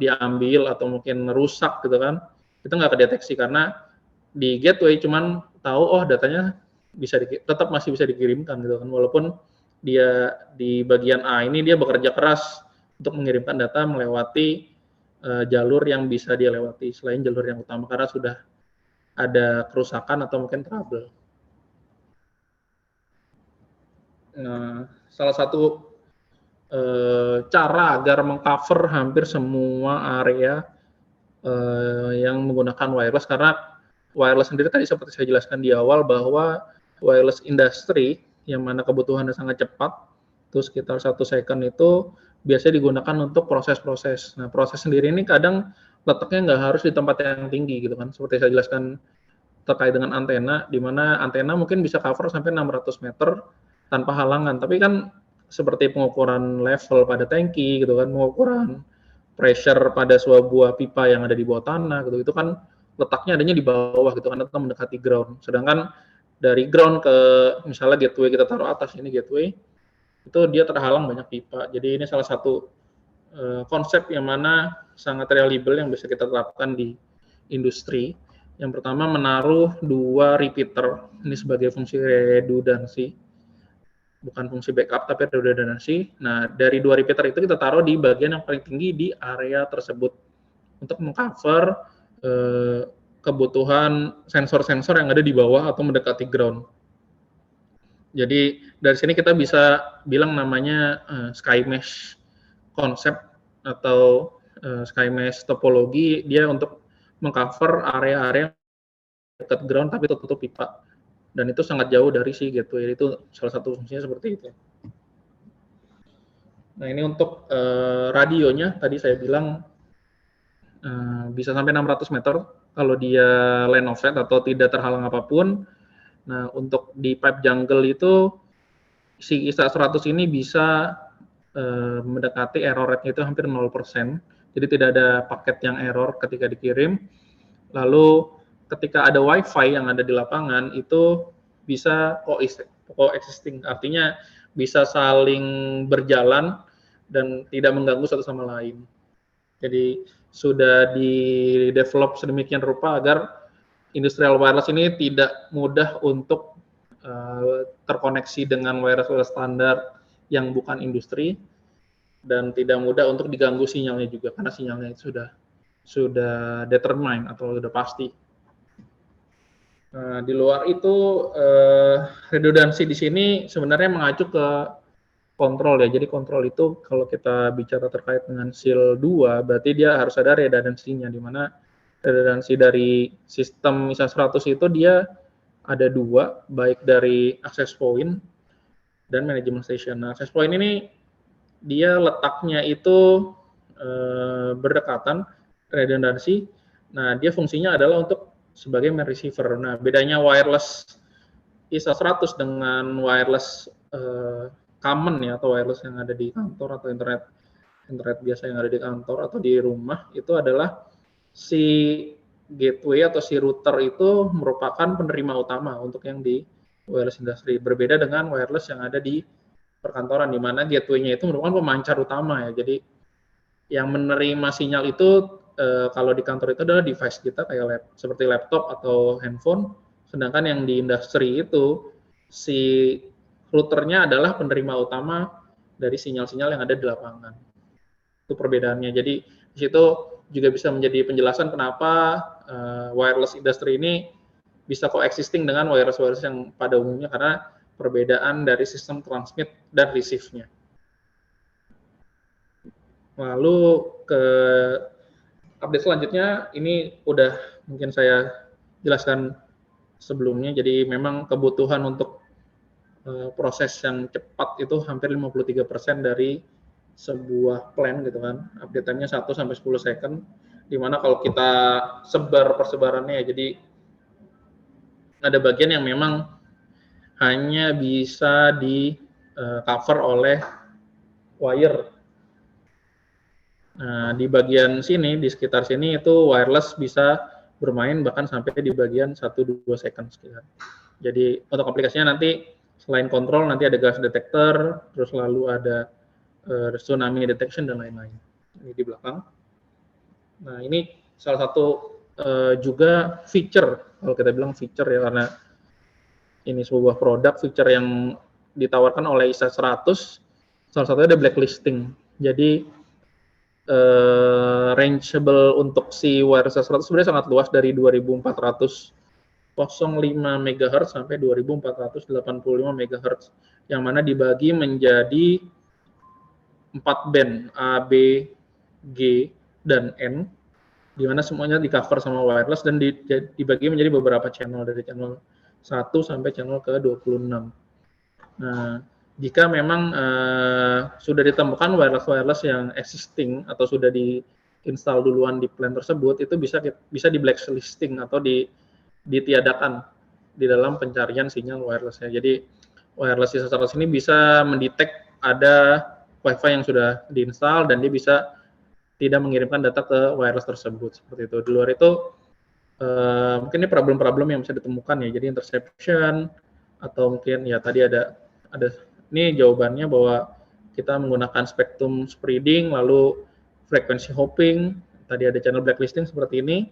[SPEAKER 3] diambil atau mungkin rusak gitu kan. Itu nggak kedeteksi karena di gateway cuman tahu datanya tetap masih bisa dikirimkan gitu kan, walaupun dia di bagian A ini dia bekerja keras untuk mengirimkan data melewati jalur yang bisa dia lewati selain jalur yang utama karena sudah ada kerusakan atau mungkin trouble. Nah, salah satu cara agar mengcover hampir semua area yang menggunakan wireless, karena wireless sendiri tadi seperti saya jelaskan di awal bahwa wireless industry yang mana kebutuhannya sangat cepat, itu sekitar 1 second itu biasanya digunakan untuk proses-proses. Nah, proses sendiri ini kadang letaknya nggak harus di tempat yang tinggi gitu kan. Seperti saya jelaskan terkait dengan antena, di mana antena mungkin bisa cover sampai 600 meter tanpa halangan. Tapi kan seperti pengukuran level pada tangki gitu kan, pengukuran pressure pada sebuah pipa yang ada di bawah tanah gitu, itu kan letaknya adanya di bawah gitu kan, atau mendekati ground. Sedangkan dari ground ke misalnya gateway kita taruh atas, ini gateway, itu dia terhalang banyak pipa. Jadi ini salah satu konsep yang mana sangat reliable yang bisa kita terapkan di industri. Yang pertama menaruh 2 repeater, ini sebagai fungsi redundansi, bukan fungsi backup tapi redundansi. Nah, dari 2 repeater itu kita taruh di bagian yang paling tinggi di area tersebut untuk mengcover kebutuhan sensor-sensor yang ada di bawah atau mendekati ground. Jadi dari sini kita bisa bilang namanya sky mesh konsep atau sky mesh topologi, dia untuk mengcover area-area dekat ground tapi tertutup pipa, dan itu sangat jauh dari si gateway. Itu salah satu fungsinya seperti itu. Nah, ini untuk radionya tadi saya bilang bisa sampai 600 meter kalau dia line of sight atau tidak terhalang apapun. Nah, untuk di pipe jungle itu si ISA 100 ini bisa mendekati error rate-nya itu hampir 0%. Jadi tidak ada paket yang error ketika dikirim. Lalu ketika ada WiFi yang ada di lapangan itu bisa coexisting, artinya bisa saling berjalan dan tidak mengganggu satu sama lain. Jadi sudah di-develop sedemikian rupa agar industrial wireless ini tidak mudah untuk terkoneksi dengan wireless standar yang bukan industri, dan tidak mudah untuk diganggu sinyalnya juga, karena sinyalnya itu sudah determine atau sudah pasti. Di luar itu redundansi di sini sebenarnya mengacu ke kontrol ya. Jadi kontrol itu kalau kita bicara terkait dengan SIL 2 berarti dia harus ada redundansinya, di mana redundansi dari sistem ISA 100 itu dia ada 2, baik dari access point dan management station. Nah, access point ini dia letaknya itu berdekatan, redundansi. Nah, dia fungsinya adalah untuk sebagai main receiver. Nah, bedanya wireless ISA 100 dengan wireless common ya, atau wireless yang ada di kantor atau internet biasa yang ada di kantor atau di rumah, itu adalah si gateway atau si router itu merupakan penerima utama untuk yang di wireless industry. Berbeda dengan wireless yang ada di perkantoran, di mana gateway-nya itu merupakan pemancar utama ya. Jadi yang menerima sinyal itu kalau di kantor itu adalah device kita kayak seperti laptop atau handphone, sedangkan yang di industri itu si routernya adalah penerima utama dari sinyal-sinyal yang ada di lapangan. Itu perbedaannya. Jadi di situ juga bisa menjadi penjelasan kenapa wireless industry ini bisa coexisting dengan wireless yang pada umumnya, karena perbedaan dari sistem transmit dan receive-nya. Lalu ke update selanjutnya, ini udah mungkin saya jelaskan sebelumnya. Jadi memang kebutuhan untuk proses yang cepat itu hampir 53% dari sebuah plan gitu kan. Update time-nya 1 sampai 10 second. Dimana kalau kita sebar persebarannya ya, jadi ada bagian yang memang hanya bisa di cover oleh wire. Nah, di bagian sini, di sekitar sini itu wireless bisa bermain bahkan sampai di bagian 1-2 second sekitar. Jadi untuk aplikasinya nanti selain kontrol nanti ada gas detector, terus lalu ada tsunami detection dan lain-lain. Ini di belakang. Nah, ini salah satu juga feature, kalau kita bilang feature ya, karena ini sebuah produk feature yang ditawarkan oleh ISA 100, salah satunya ada blacklisting. Jadi rangeable untuk si wireless 100 sebenarnya sangat luas, dari 2405 MHz sampai 2485 MHz, yang mana dibagi menjadi 4 band A, B, G, dan N. di mana semuanya di cover sama wireless dan dibagi menjadi beberapa channel dari channel 1 sampai channel ke 26. Nah, jika memang sudah ditemukan wireless yang existing atau sudah diinstal duluan di plan tersebut, itu bisa di blacklisting atau ditiadakan di dalam pencarian sinyal wirelessnya. Jadi wireless ISA 100 ini bisa mendetek ada WiFi yang sudah diinstal dan dia bisa tidak mengirimkan data ke wireless tersebut seperti itu. Di luar itu mungkin ini problem-problem yang bisa ditemukan ya. Jadi interception atau mungkin ya tadi ada ini jawabannya bahwa kita menggunakan spektrum spreading, lalu frekuensi hopping, tadi ada channel blacklisting seperti ini,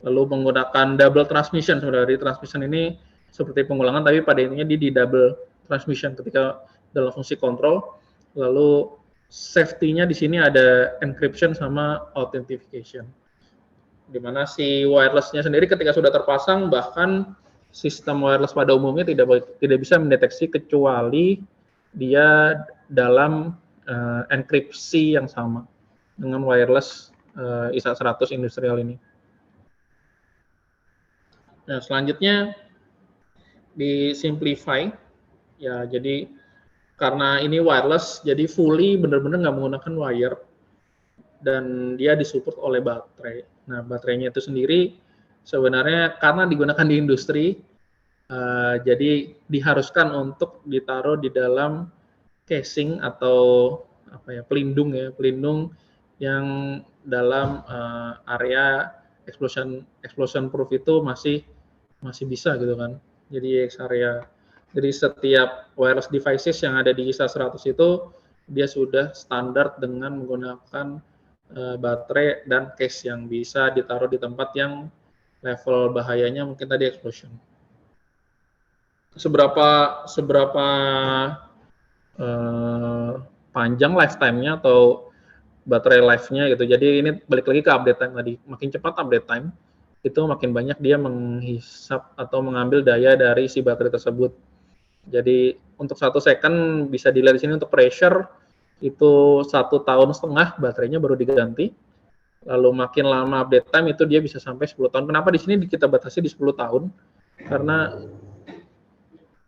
[SPEAKER 3] lalu menggunakan double transmission. Sebenarnya transmission ini seperti pengulangan, tapi pada intinya di double transmission ketika dalam fungsi kontrol. Lalu safety-nya di sini ada encryption sama authentication. Di mana si wireless-nya sendiri ketika sudah terpasang, bahkan sistem wireless pada umumnya tidak bisa mendeteksi kecuali dia dalam enkripsi yang sama dengan wireless ISA 100 industrial ini. Nah, selanjutnya di simplify ya, jadi karena ini wireless jadi fully benar-benar nggak menggunakan wire dan dia disupport oleh baterai. Nah, baterainya itu sendiri sebenarnya karena digunakan di industri jadi diharuskan untuk ditaruh di dalam casing atau pelindung yang dalam area explosion proof itu masih bisa gitu kan. Jadi area. Jadi setiap wireless devices yang ada di ISA 100 itu dia sudah standar dengan menggunakan baterai dan case yang bisa ditaruh di tempat yang level bahayanya mungkin tadi explosion. Seberapa panjang lifetime-nya atau baterai life-nya gitu. Jadi ini balik lagi ke update time tadi. Makin cepat update time, itu makin banyak dia menghisap atau mengambil daya dari si baterai tersebut. Jadi untuk 1 second bisa dilihat di sini untuk pressure itu 1,5 tahun baterainya baru diganti. Lalu makin lama update time itu dia bisa sampai 10 tahun. Kenapa di sini kita batasi di 10 tahun? Karena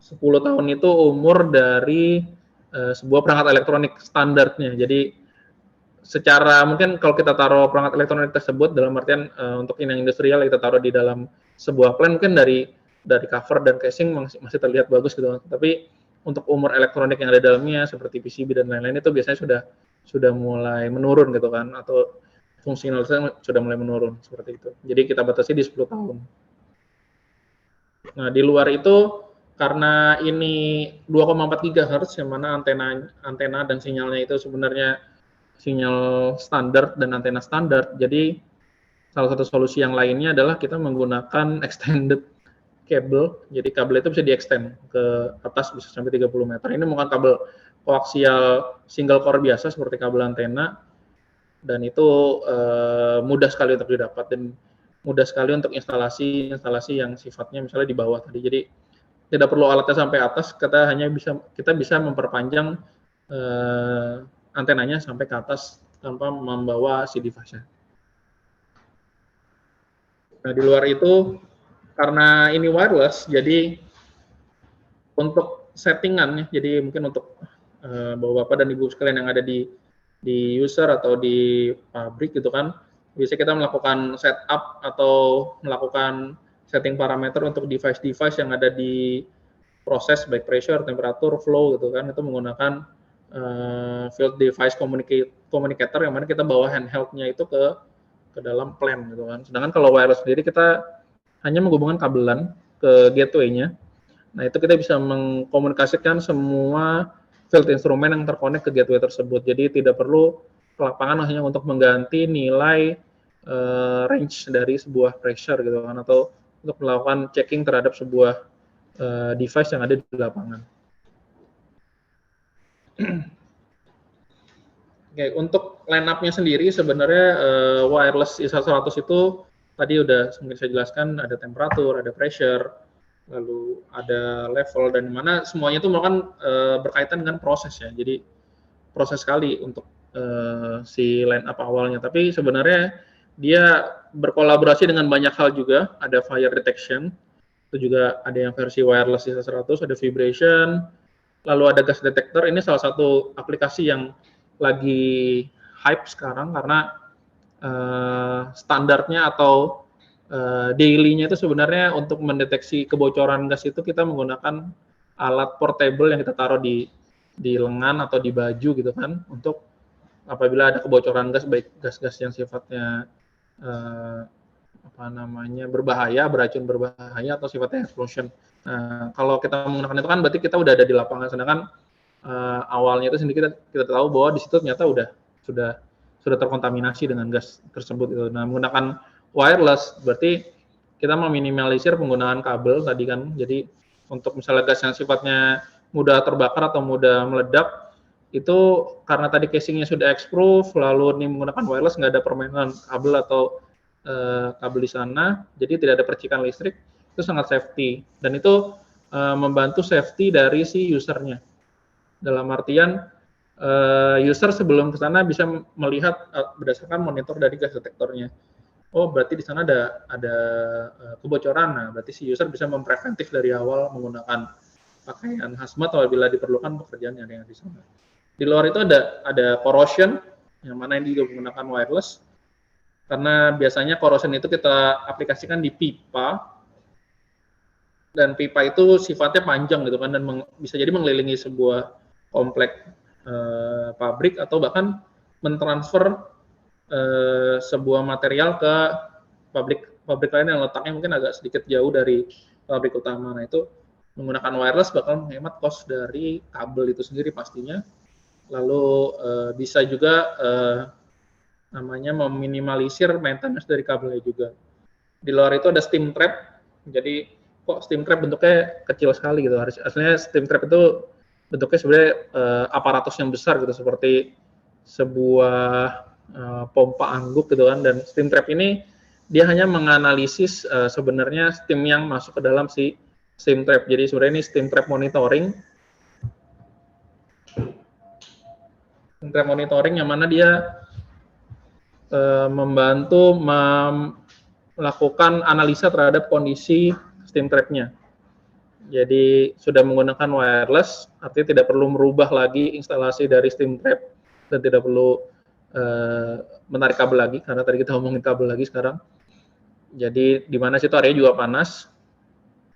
[SPEAKER 3] 10 tahun itu umur dari sebuah perangkat elektronik standarnya. Jadi secara mungkin kalau kita taruh perangkat elektronik tersebut dalam artian untuk yang industrial kita taruh di dalam sebuah plan mungkin dari cover dan casing masih terlihat bagus gitu. Tapi untuk umur elektronik yang ada dalamnya seperti PCB dan lain-lain itu biasanya sudah mulai menurun gitu kan, atau fungsionalitasnya sudah mulai menurun seperti itu. Jadi kita batasi di 10 tahun. Nah, di luar itu karena ini 2,4 GHz yang mana antena dan sinyalnya itu sebenarnya sinyal standar dan antena standar. Jadi salah satu solusi yang lainnya adalah kita menggunakan extended kabel. Jadi kabel itu bisa di-extend ke atas bisa sampai 30 meter. Ini bukan kabel koaksial single core biasa seperti kabel antena, dan itu mudah sekali untuk didapat dan mudah sekali untuk instalasi yang sifatnya misalnya di bawah tadi. Jadi tidak perlu alatnya sampai atas, kita bisa memperpanjang antenanya sampai ke atas tanpa membawa si device-nya. Nah, di luar itu karena ini wireless, jadi untuk settingan, jadi mungkin untuk bapak-bapak dan ibu sekalian yang ada di user atau di pabrik gitu kan, bisa kita melakukan setup atau melakukan setting parameter untuk device-device yang ada di proses baik pressure, temperatur, flow gitu kan, itu menggunakan field device communicator yang mana kita bawa handheld-nya itu ke dalam plan gitu kan. Sedangkan kalau wireless sendiri kita hanya menghubungkan kabelan ke gateway-nya. Nah, itu kita bisa mengkomunikasikan semua field instrumen yang terkonek ke gateway tersebut. Jadi tidak perlu ke lapangan hanya untuk mengganti nilai range dari sebuah pressure gitu kan, atau untuk melakukan checking terhadap sebuah device yang ada di lapangan. Oke, untuk line up-nya sendiri sebenarnya wireless ISA 100 itu tadi udah mungkin saya jelaskan, ada temperatur, ada pressure, lalu ada level, dan mana semuanya itu kan berkaitan dengan proses ya. Jadi proses sekali untuk si line up awalnya. Tapi sebenarnya dia berkolaborasi dengan banyak hal juga, ada fire detection, itu juga ada yang versi wireless ISA 100, ada vibration, lalu ada gas detector. Ini salah satu aplikasi yang lagi hype sekarang karena standarnya atau daily-nya itu sebenarnya untuk mendeteksi kebocoran gas itu kita menggunakan alat portable yang kita taruh di lengan atau di baju gitu kan, untuk apabila ada kebocoran gas, baik gas-gas yang sifatnya berbahaya, beracun berbahaya, atau sifatnya explosion. Kalau kita menggunakan itu kan berarti kita udah ada di lapangan, sedangkan awalnya itu sendiri kita tahu bahwa di situ ternyata sudah terkontaminasi dengan gas tersebut itu. Nah, menggunakan wireless berarti kita meminimalisir penggunaan kabel tadi kan. Jadi untuk misalnya gas yang sifatnya mudah terbakar atau mudah meledak, itu karena tadi casingnya sudah exproof, lalu ini menggunakan wireless, nggak ada permainan kabel atau kabel di sana, jadi tidak ada percikan listrik, itu sangat safety. Dan itu membantu safety dari si usernya. Dalam artian user sebelum ke sana bisa melihat berdasarkan monitor dari gas detektornya. Oh, berarti di sana ada kebocoran. Nah, berarti si user bisa mempreventif dari awal menggunakan pakaian hazmat apabila diperlukan pekerjaan yang ada di sana. Di luar itu ada corrosion, yang mana ini juga menggunakan wireless. Karena biasanya corrosion itu kita aplikasikan di pipa, dan pipa itu sifatnya panjang gitu kan, dan bisa jadi mengelilingi sebuah komplek pabrik, atau bahkan mentransfer sebuah material ke pabrik lain yang letaknya mungkin agak sedikit jauh dari pabrik utama. Nah, itu menggunakan wireless bakal menghemat cost dari kabel itu sendiri pastinya. Lalu bisa juga meminimalisir maintenance dari kabelnya juga. Di luar itu ada steam trap. Jadi kok steam trap bentuknya kecil sekali gitu. Aslinya steam trap itu bentuknya sebenarnya aparatus yang besar gitu, seperti sebuah pompa angguk gitu kan. Dan steam trap ini dia hanya menganalisis sebenarnya steam yang masuk ke dalam si steam trap. Jadi sebenarnya ini steam trap monitoring. Steam trap monitoring yang mana dia membantu melakukan analisa terhadap kondisi steam trap-nya. Jadi sudah menggunakan wireless, artinya tidak perlu merubah lagi instalasi dari steam trap dan tidak perlu menarik kabel lagi, karena tadi kita ngomongin kabel lagi sekarang. Jadi di mana situ area juga panas,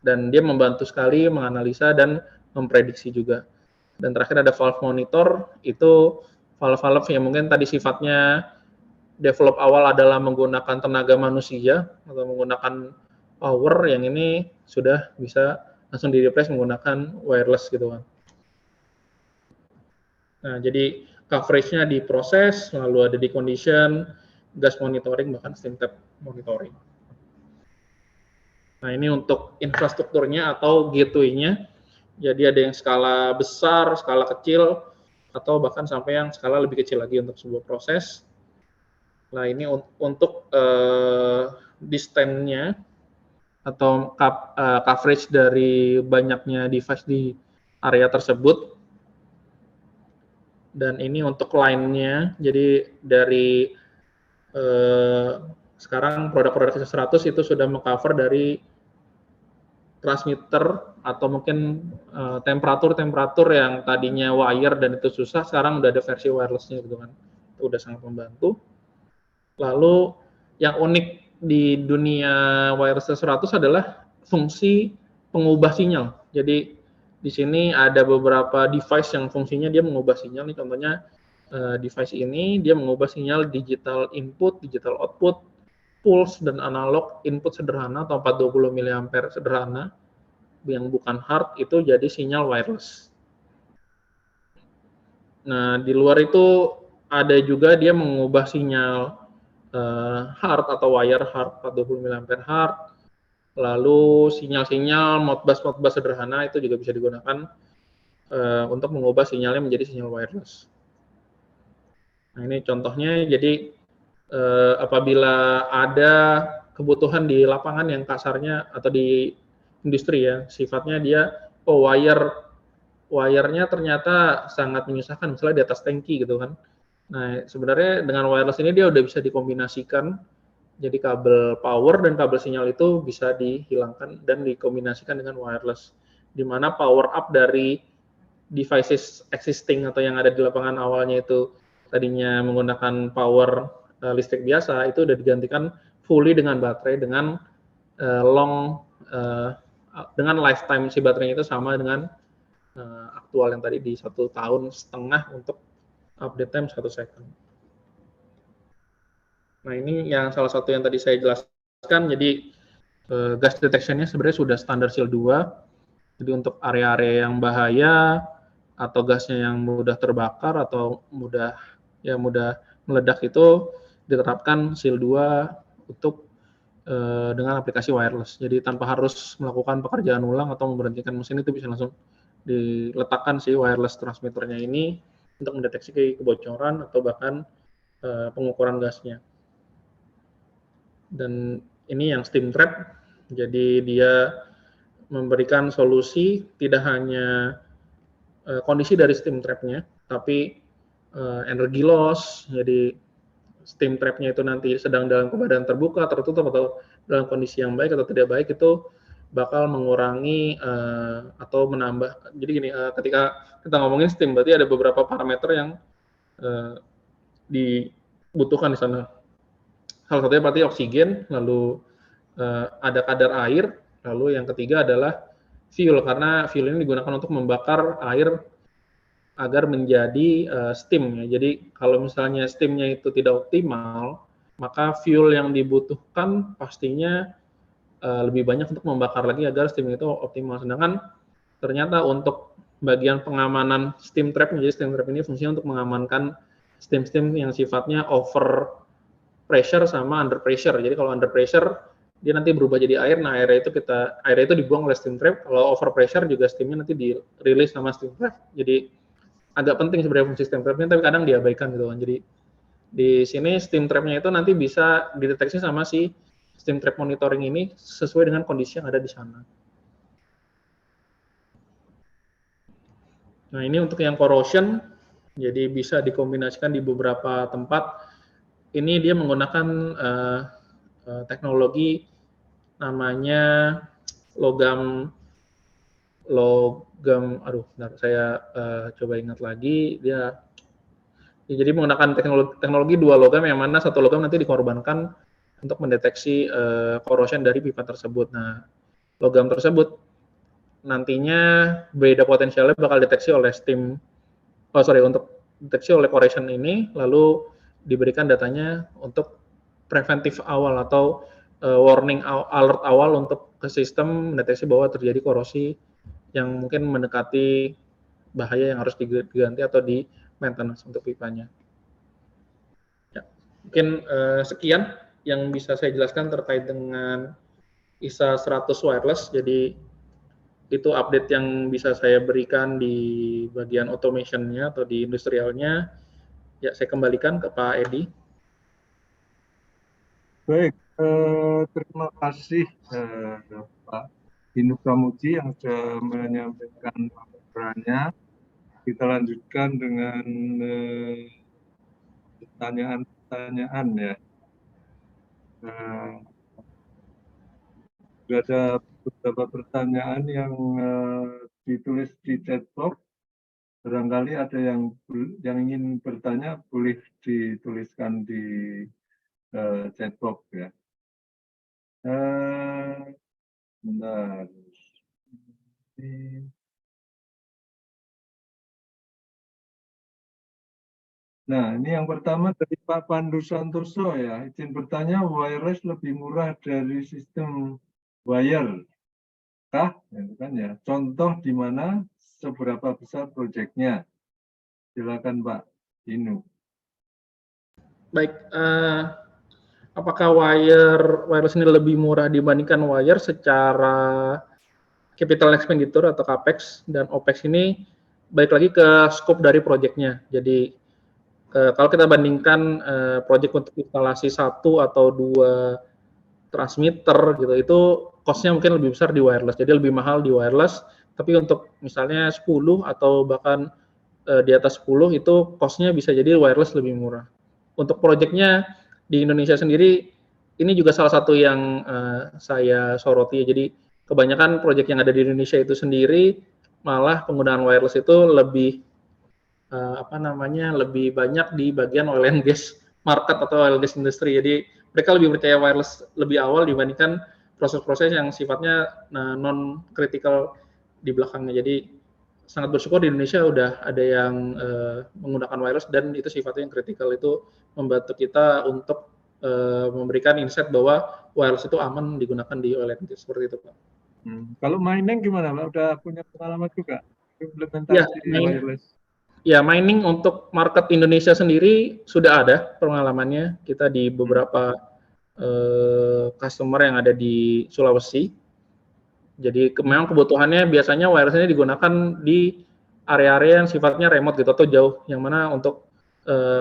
[SPEAKER 3] dan dia membantu sekali menganalisa dan memprediksi juga. Dan terakhir ada valve monitor, itu valve-valve yang mungkin tadi sifatnya develop awal adalah menggunakan tenaga manusia atau menggunakan power, yang ini sudah bisa langsung di-replace menggunakan wireless gitu kan. Nah, jadi coverage-nya diproses, lalu ada di condition, gas monitoring, bahkan steam tap monitoring. Nah, ini untuk infrastrukturnya atau gateway-nya. Jadi ada yang skala besar, skala kecil, atau bahkan sampai yang skala lebih kecil lagi untuk sebuah proses. Nah, ini untuk distance-nya atau coverage dari banyaknya device di area tersebut. Dan ini untuk line-nya, jadi dari sekarang produk-produk ISA 100 itu sudah mengcover dari transmitter atau mungkin temperatur yang tadinya wire dan itu susah, sekarang udah ada versi wireless-nya gitu kan. Itu udah sangat membantu. Lalu yang unik di dunia wireless 100 adalah fungsi pengubah sinyal. Jadi di sini ada beberapa device yang fungsinya dia mengubah sinyal. Nih contohnya device ini dia mengubah sinyal digital input, digital output, pulse dan analog input sederhana atau 420 mA sederhana yang bukan hard itu jadi sinyal wireless. Nah, di luar itu ada juga dia mengubah sinyal hard atau wire hard 420 mA hard, lalu sinyal-sinyal modbus sederhana itu juga bisa digunakan untuk mengubah sinyalnya menjadi sinyal wireless. Nah, ini contohnya. Jadi apabila ada kebutuhan di lapangan yang kasarnya atau di industri ya, sifatnya dia wire-nya ternyata sangat menyusahkan, misalnya di atas tangki gitu kan. Nah, sebenarnya dengan wireless ini dia udah bisa dikombinasikan Jadi kabel power dan kabel sinyal itu bisa dihilangkan dan dikombinasikan dengan wireless, di mana power up dari devices existing atau yang ada di lapangan awalnya itu tadinya menggunakan power listrik biasa, itu udah digantikan fully dengan baterai dengan dengan lifetime si baterainya itu sama dengan aktual yang tadi di 1,5 tahun untuk update time 1 second. Nah, ini yang salah satu yang tadi saya jelaskan. Jadi gas detection-nya sebenarnya sudah standar SIL 2. Jadi untuk area-area yang bahaya atau gasnya yang mudah terbakar atau mudah meledak itu diterapkan SIL 2 untuk dengan aplikasi wireless. Jadi tanpa harus melakukan pekerjaan ulang atau memberhentikan mesin, itu bisa langsung diletakkan si wireless transmitternya ini untuk mendeteksi kebocoran atau bahkan pengukuran gasnya. Dan ini yang steam trap, jadi dia memberikan solusi tidak hanya kondisi dari steam trap-nya, tapi energi loss. Jadi steam trap-nya itu nanti sedang dalam keadaan terbuka, tertutup, atau dalam kondisi yang baik atau tidak baik, itu bakal mengurangi atau menambah. Jadi gini, ketika kita ngomongin steam, berarti ada beberapa parameter yang dibutuhkan di sana. Salah satunya berarti oksigen, lalu ada kadar air, lalu yang ketiga adalah fuel, karena fuel ini digunakan untuk membakar air agar menjadi steam. Jadi kalau misalnya steamnya itu tidak optimal, maka fuel yang dibutuhkan pastinya lebih banyak untuk membakar lagi agar steam itu optimal. Sedangkan ternyata untuk bagian pengamanan steam trap, jadi steam trap ini fungsinya untuk mengamankan steam-steam yang sifatnya over pressure sama under pressure. Jadi kalau under pressure dia nanti berubah jadi air. Nah, airnya itu dibuang oleh steam trap. Kalau over pressure juga steamnya nanti dirilis sama steam trap. Jadi agak penting sebenarnya fungsi steam trap-nya, tapi kadang diabaikan gitu kan. Jadi di sini steam trap-nya itu nanti bisa dideteksi sama si steam trap monitoring ini sesuai dengan kondisi yang ada di sana. Nah, ini untuk yang corrosion, jadi bisa dikombinasikan di beberapa tempat. Ini dia menggunakan teknologi namanya logam, aduh, bentar, saya coba ingat lagi. Jadi menggunakan teknologi 2 logam, yang mana 1 logam nanti dikorbankan untuk mendeteksi corrosion dari pipa tersebut. Nah, logam tersebut nantinya beda potensialnya bakal deteksi oleh untuk deteksi oleh corrosion ini, lalu diberikan datanya untuk preventif awal atau warning alert awal untuk ke sistem mendeteksi bahwa terjadi korosi yang mungkin mendekati bahaya yang harus diganti atau di maintenance untuk pipanya. Ya, mungkin sekian yang bisa saya jelaskan terkait dengan ISA 100 wireless. Jadi itu update yang bisa saya berikan di bagian automation-nya atau di industrialnya. Ya, saya kembalikan ke Pak Edi.
[SPEAKER 2] Baik, terima kasih Pak Hinu Pramuji yang sudah menyampaikan laporannya. Kita lanjutkan dengan pertanyaan-pertanyaan ya. Ada beberapa pertanyaan yang ditulis di chat box. Barangkali ada yang ingin bertanya, boleh dituliskan di chat box ya. Bentar. Nah, ini yang pertama dari Pak Pandu Santoso ya. Izin bertanya, wireless lebih murah dari sistem wire kah? Ya, kan ya. Contoh di mana, seberapa besar proyeknya? Silakan Pak Hinu.
[SPEAKER 3] Baik, apakah wireless ini lebih murah dibandingkan wire secara capital expenditure atau capex, dan opex ini balik lagi ke scope dari proyeknya. Jadi kalau kita bandingkan proyek untuk instalasi 1 atau 2 transmitter gitu, itu cost-nya mungkin lebih besar di wireless, jadi lebih mahal di wireless. Tapi untuk misalnya 10 atau bahkan di atas 10, itu cost-nya bisa jadi wireless lebih murah. Untuk proyeknya di Indonesia sendiri ini juga salah satu yang saya soroti. Jadi kebanyakan proyek yang ada di Indonesia itu sendiri malah penggunaan wireless itu lebih lebih banyak di bagian oil and gas market atau oil and gas industry. Jadi mereka lebih percaya wireless lebih awal dibandingkan proses-proses yang sifatnya non critical di belakangnya. Jadi sangat bersyukur di Indonesia udah ada yang menggunakan wireless dan itu sifatnya yang kritikal, itu membantu kita untuk memberikan insight bahwa wireless itu aman digunakan di oil and gas, seperti itu Pak.
[SPEAKER 2] Kalau mining gimana Pak? Udah punya pengalaman juga implementasi wireless?
[SPEAKER 3] Ya, mining untuk market Indonesia sendiri sudah ada pengalamannya. Kita di beberapa customer yang ada di Sulawesi. Jadi memang kebutuhannya biasanya wireless ini digunakan di area-area yang sifatnya remote gitu atau jauh, yang mana untuk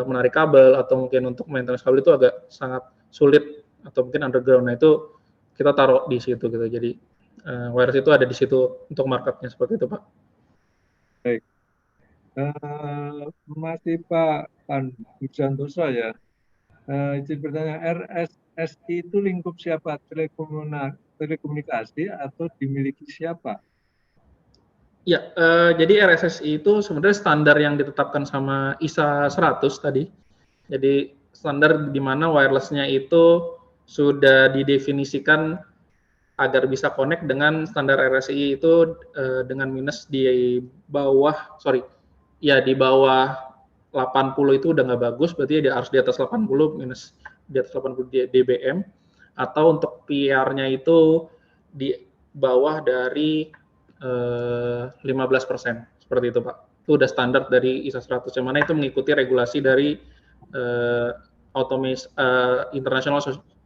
[SPEAKER 3] menarik kabel atau mungkin untuk maintenance kabel itu agak sangat sulit atau mungkin underground. Nah itu kita taruh di situ gitu. Jadi wireless itu ada di situ untuk marketnya, seperti itu Pak.
[SPEAKER 2] Baik. Masih Pak Pandu Santoso ya. Izin bertanya, RSSI itu lingkup siapa? Telekomunikasi atau dimiliki siapa?
[SPEAKER 3] Ya, jadi RSSI itu sebenarnya standar yang ditetapkan sama ISA 100 tadi. Jadi standar di mana wireless-nya itu sudah didefinisikan agar bisa connect dengan standar RSI itu dengan minus di bawah 80 itu udah nggak bagus, berarti dia harus di atas 80, minus di atas 80 dBm, atau untuk PR-nya itu di bawah dari 15%, seperti itu Pak. Itu udah standar dari ISA 100, yang mana itu mengikuti regulasi dari International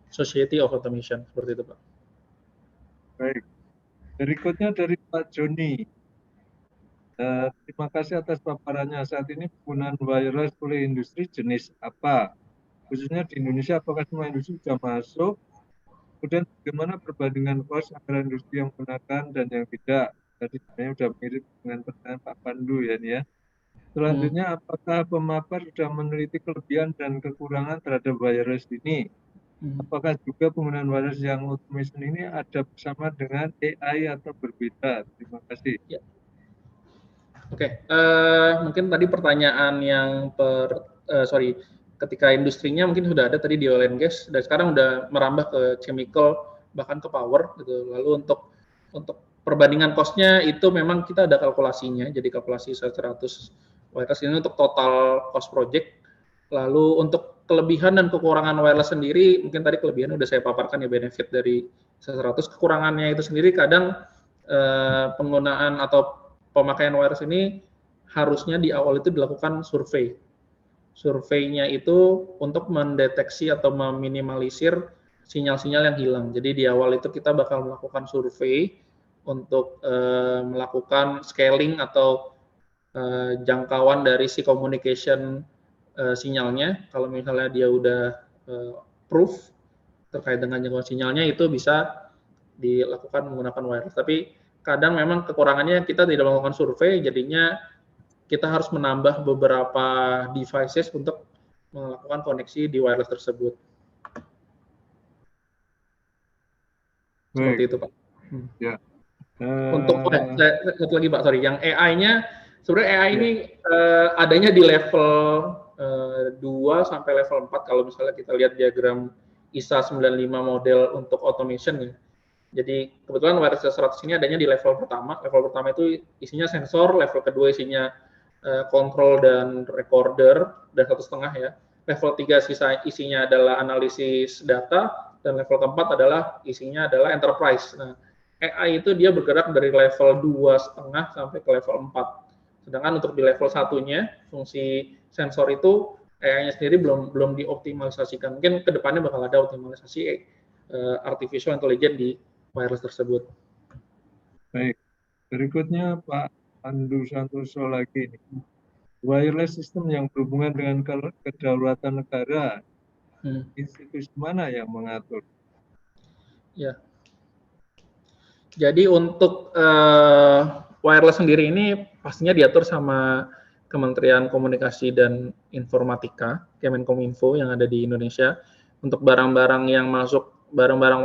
[SPEAKER 3] Society of Automation, seperti itu Pak.
[SPEAKER 2] Baik. Berikutnya dari Pak Joni. Terima kasih atas paparannya. Saat ini penggunaan wireless oleh industri jenis apa? Khususnya di Indonesia, apakah semua industri sudah masuk? Kemudian bagaimana perbandingan cost antara industri yang menggunakan dan yang tidak? Tadi sebenarnya sudah mirip dengan pertanyaan Pak Pandu ya. Selanjutnya, apakah pemapar sudah meneliti kelebihan dan kekurangan terhadap wireless ini? Apakah juga penggunaan wireless yang automation ini ada bersama dengan AI atau berbeda? Terima kasih.
[SPEAKER 3] Ya. Oke, mungkin tadi pertanyaan yang ketika industrinya mungkin sudah ada tadi di oil and gas, dan sekarang udah merambah ke chemical, bahkan ke power gitu. Lalu untuk perbandingan cost-nya itu memang kita ada kalkulasinya, jadi kalkulasi 100 wireless ini untuk total cost project. Lalu untuk kelebihan dan kekurangan wireless sendiri, mungkin tadi kelebihan udah saya paparkan ya, benefit dari 100, kekurangannya itu sendiri kadang penggunaan atau pemakaian wireless ini harusnya di awal itu dilakukan survei. Surveinya itu untuk mendeteksi atau meminimalisir sinyal-sinyal yang hilang. Jadi di awal itu kita bakal melakukan survei untuk melakukan scaling atau jangkauan dari si communication sinyalnya. Kalau misalnya dia udah proof terkait dengan jangkauan sinyalnya, itu bisa dilakukan menggunakan wireless. Tapi kadang memang kekurangannya kita tidak melakukan survei, jadinya kita harus menambah beberapa devices untuk melakukan koneksi di wireless tersebut. Seperti itu Pak.
[SPEAKER 2] Ya.
[SPEAKER 3] Untuk satu lagi Pak, yang AI-nya, sebenarnya AI ini adanya di level 2 sampai level 4 kalau misalnya kita lihat diagram ISA 95 model untuk automation ya. Jadi kebetulan wireless 100 ini adanya di level pertama. Level pertama itu isinya sensor, level kedua isinya kontrol dan recorder, dan 1,5 ya. Level 3 isinya adalah analisis data, dan level keempat adalah isinya adalah enterprise. Nah, AI itu dia bergerak dari level 2,5 sampai ke level 4. Sedangkan untuk di level 1-nya, fungsi sensor itu AI-nya sendiri belum dioptimalisasikan. Mungkin kedepannya bakal ada optimalisasi artificial intelligence di wireless tersebut.
[SPEAKER 2] Baik, berikutnya Pak Pandu Santoso lagi. Wireless system yang berhubungan dengan kedaulatan negara, institusi mana yang mengatur?
[SPEAKER 3] Ya. Jadi untuk wireless sendiri ini pastinya diatur sama Kementerian Komunikasi dan Informatika, Kemenkominfo yang ada di Indonesia. untuk barang-barang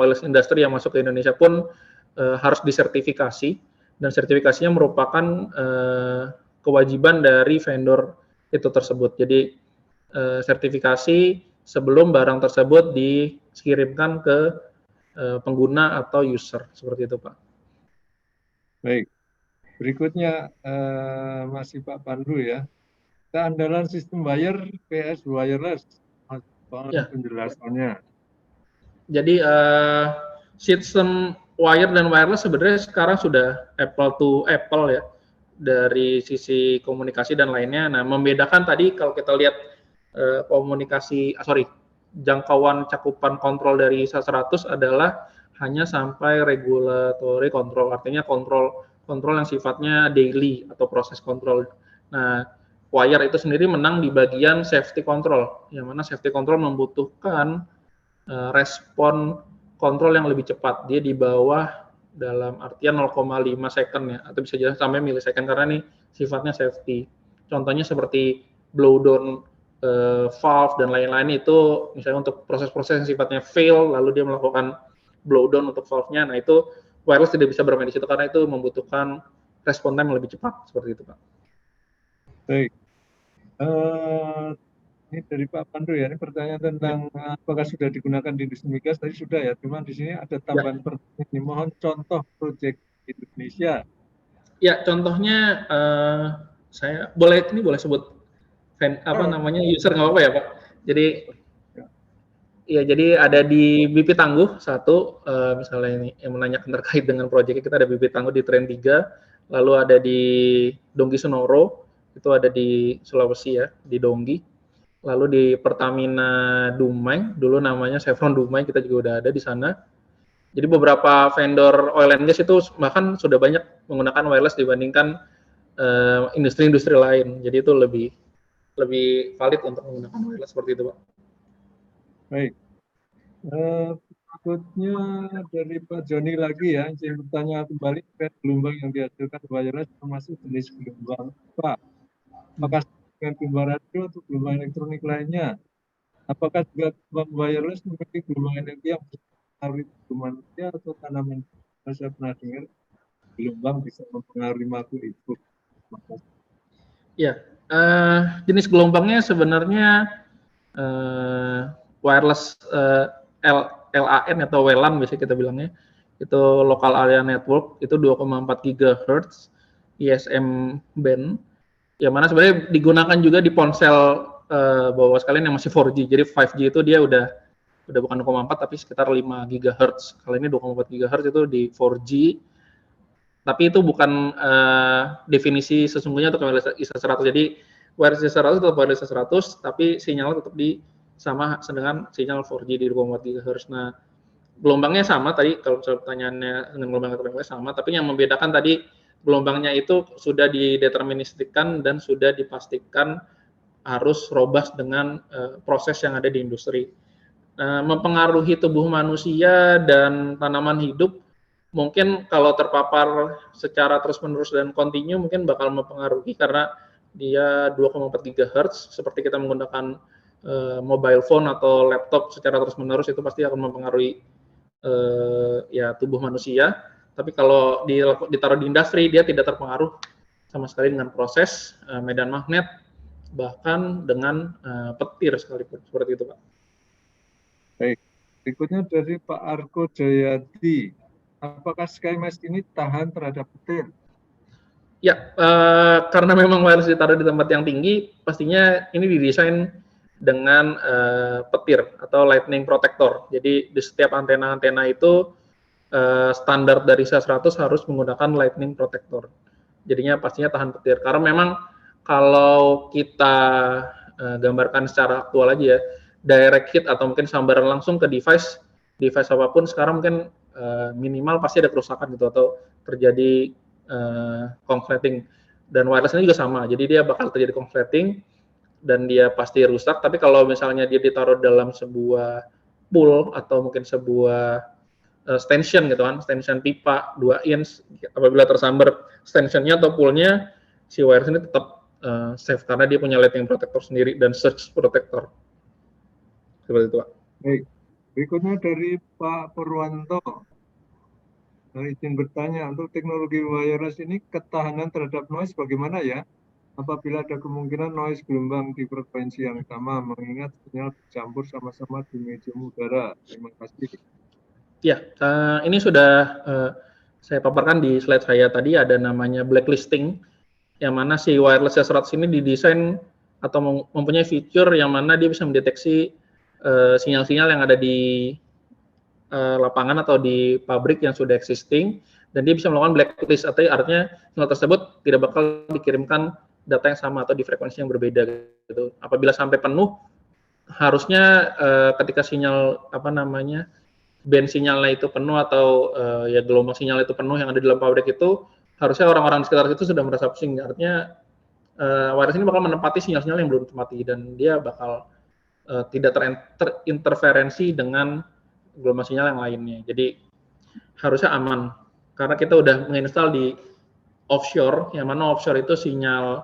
[SPEAKER 3] wireless industry yang masuk ke Indonesia pun harus disertifikasi, dan sertifikasinya merupakan kewajiban dari vendor itu tersebut. Jadi sertifikasi sebelum barang tersebut dikirimkan ke pengguna atau user, seperti itu Pak.
[SPEAKER 2] Baik. Berikutnya masih Pak Pandu ya. Keandalan sistem wire PS wireless.
[SPEAKER 3] Ya.
[SPEAKER 2] Penjelasannya.
[SPEAKER 3] Jadi sistem wire dan wireless sebenarnya sekarang sudah apple to apple ya, dari sisi komunikasi dan lainnya. Nah, membedakan tadi kalau kita lihat jangkauan cakupan kontrol dari ISA 100 adalah hanya sampai regulatory control, artinya kontrol yang sifatnya daily atau proses kontrol. Nah, wire itu sendiri menang di bagian safety control, yang mana safety control membutuhkan respon kontrol yang lebih cepat. Dia di bawah dalam artian 0,5 second ya, atau bisa jadi sampai milisecond, karena ini sifatnya safety. Contohnya seperti blow down valve dan lain-lain, itu misalnya untuk proses-proses yang sifatnya fail, lalu dia melakukan blow down untuk valve-nya. Nah, itu wireless tidak bisa bermain di situ karena itu membutuhkan respon time yang lebih cepat, seperti itu Pak.
[SPEAKER 2] Baik. Ini dari Pak Pandu ya, ini pertanyaan tentang apakah sudah digunakan di industri migas, tadi sudah ya, cuma di sini ada tambahan pertanyaan ini, mohon contoh proyek Indonesia.
[SPEAKER 3] Ya, contohnya saya boleh sebut user nggak apa-apa ya Pak. Jadi ya, jadi ada di BP Tangguh satu, misalnya ini yang menanyakan terkait dengan proyeknya, kita ada BP Tangguh di Tren 3, lalu ada di Donggi Sonoro, itu ada di Sulawesi ya, di Donggi. Lalu di Pertamina Dumai, dulu namanya Chevron Dumai, kita juga udah ada di sana. Jadi beberapa vendor oil and gas itu bahkan sudah banyak menggunakan wireless dibandingkan industri-industri lain. Jadi itu lebih valid untuk menggunakan wireless seperti itu Pak.
[SPEAKER 2] Baik. Berikutnya dari Pak Joni lagi ya, saya bertanya kembali terkait gelombang yang dihasilkan wireless termasuk jenis gelombang apa? Apakah dengan gelombang radio atau gelombang elektronik lainnya? Apakah juga gelombang wireless memiliki gelombang energi yang mempengaruhi tubuh manusia atau tanaman? Saya pernah dengar gelombang bisa mempengaruhi makhluk hidup.
[SPEAKER 3] Ya, jenis gelombangnya sebenarnya wireless LAN atau WLAN biasanya kita bilangnya, itu local area network, itu 2,4 GHz ISM band, yang mana sebenarnya digunakan juga di ponsel bawah sekalian yang masih 4G. Jadi 5G itu dia udah bukan 2,4 tapi sekitar 5 GHz. Kali ini 2,4 GHz itu di 4G. Tapi itu bukan definisi sesungguhnya untuk wireless ISA 100. Jadi wireless ISA 100 tetap wireless ISA 100, tapi sinyalnya tetap sama dengan sinyal 4G di 2,4 GHz. Nah, gelombangnya sama tadi, kalau misalnya pertanyaannya dengan gelombang elektroniknya sama, tapi yang membedakan tadi gelombangnya itu sudah dideterministikan dan sudah dipastikan harus robust dengan proses yang ada di industri. Mempengaruhi tubuh manusia dan tanaman hidup, mungkin kalau terpapar secara terus-menerus dan kontinu mungkin bakal mempengaruhi karena dia 2,4 GHz, seperti kita menggunakan mobile phone atau laptop secara terus-menerus, itu pasti akan mempengaruhi ya tubuh manusia. Tapi kalau ditaruh di industri, dia tidak terpengaruh sama sekali dengan proses medan magnet, bahkan dengan petir sekalipun, seperti itu Pak.
[SPEAKER 2] Baik, berikutnya dari Pak Arko Jayadi, apakah SkyMesh ini tahan terhadap petir?
[SPEAKER 3] Ya, karena memang wireless ditaruh di tempat yang tinggi, pastinya ini didesain dengan petir atau lightning protector. Jadi di setiap antena-antena itu standar dari ISA 100 harus menggunakan lightning protector. Jadinya pastinya tahan petir. Karena memang kalau kita gambarkan secara aktual aja ya, direct hit atau mungkin sambaran langsung ke device apapun sekarang mungkin minimal pasti ada kerusakan gitu atau terjadi conflating. Dan wireless ini juga sama. Jadi dia bakal terjadi conflating dan dia pasti rusak. Tapi kalau misalnya dia ditaruh dalam sebuah pool atau mungkin sebuah stanchion gitu kan, stanchion pipa 2 inch, apabila tersambar stanchionnya atau poolnya, si wireless ini tetap safe karena dia punya lightning protector sendiri dan surge protector. Seperti itu Pak.
[SPEAKER 2] Baik, berikutnya dari Pak Purwanto. Izin bertanya, untuk teknologi wireless ini ketahanan terhadap noise bagaimana ya? Apabila ada kemungkinan noise gelombang di frekuensi yang sama, mengingat sinyal bercampur sama-sama di medium udara. Terima kasih.
[SPEAKER 3] Ya, ini sudah saya paparkan di slide saya tadi, ada namanya blacklisting, yang mana si wireless S100 ini didesain atau mempunyai fitur yang mana dia bisa mendeteksi sinyal-sinyal yang ada di lapangan atau di pabrik yang sudah existing, dan dia bisa melakukan blacklist, atau artinya sinyal tersebut tidak bakal dikirimkan data yang sama atau di frekuensi yang berbeda gitu. Apabila sampai penuh, harusnya ketika sinyal band sinyalnya itu penuh atau ya gelombang sinyal itu penuh yang ada di dalam pabrik itu, harusnya orang-orang di sekitar itu sudah merasa pusing. Artinya wireless ini bakal menempati sinyal-sinyal yang belum ditempati, dan dia bakal tidak terinterferensi dengan gelombang sinyal yang lainnya. Jadi harusnya aman, karena kita udah menginstal di offshore, yang mana offshore itu sinyal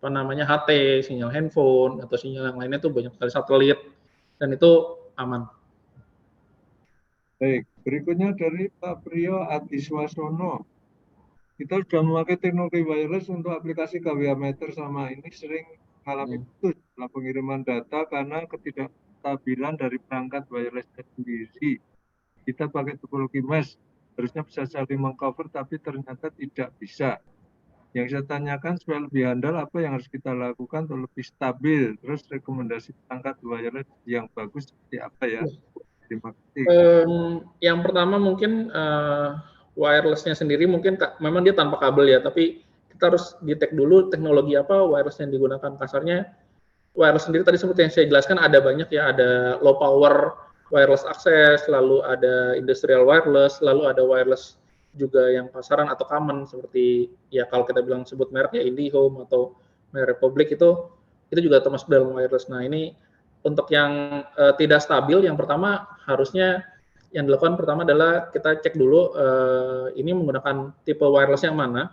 [SPEAKER 3] HT, sinyal handphone atau sinyal yang lainnya itu banyak sekali satelit, dan itu aman.
[SPEAKER 2] Baik, berikutnya dari Pak Priyo Adiswasono. Kita sudah memakai teknologi wireless untuk aplikasi KWA meter sama ini sering mengalami putus dalam pengiriman data karena ketidakstabilan dari perangkat wireless sendiri. Kita pakai topologi mesh, harusnya bisa saling mengcover tapi ternyata tidak bisa. Yang saya tanyakan supaya lebih handal, apa yang harus kita lakukan untuk lebih stabil? Terus rekomendasi perangkat wireless yang bagus seperti apa ya? Terima kasih.
[SPEAKER 3] Yang pertama mungkin wirelessnya sendiri mungkin memang dia tanpa kabel ya, tapi kita harus detect dulu teknologi apa wireless yang digunakan. Kasarnya wireless sendiri tadi seperti yang saya jelaskan ada banyak ya, ada low power wireless access, lalu ada industrial wireless, lalu ada wireless juga yang pasaran atau common seperti ya kalau kita bilang sebut merek ya IndiHome atau MyRepublic itu juga termasuk dalam wireless. Nah ini untuk yang tidak stabil, yang pertama harusnya yang dilakukan pertama adalah kita cek dulu ini menggunakan tipe wireless yang mana.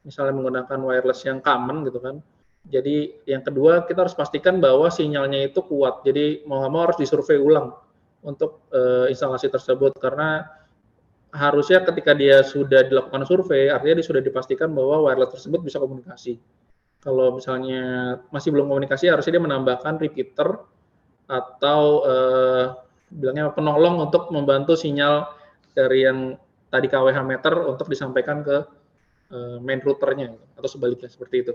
[SPEAKER 3] Misalnya menggunakan wireless yang common gitu kan. Jadi yang kedua kita harus pastikan bahwa sinyalnya itu kuat. Jadi mau nggak mau harus disurvei ulang untuk instalasi tersebut, karena harusnya ketika dia sudah dilakukan survei, artinya dia sudah dipastikan bahwa wireless tersebut bisa komunikasi. Kalau misalnya masih belum komunikasi, harusnya dia menambahkan repeater atau bilangnya penolong untuk membantu sinyal dari yang tadi KWH meter untuk disampaikan ke main routernya atau sebaliknya seperti itu.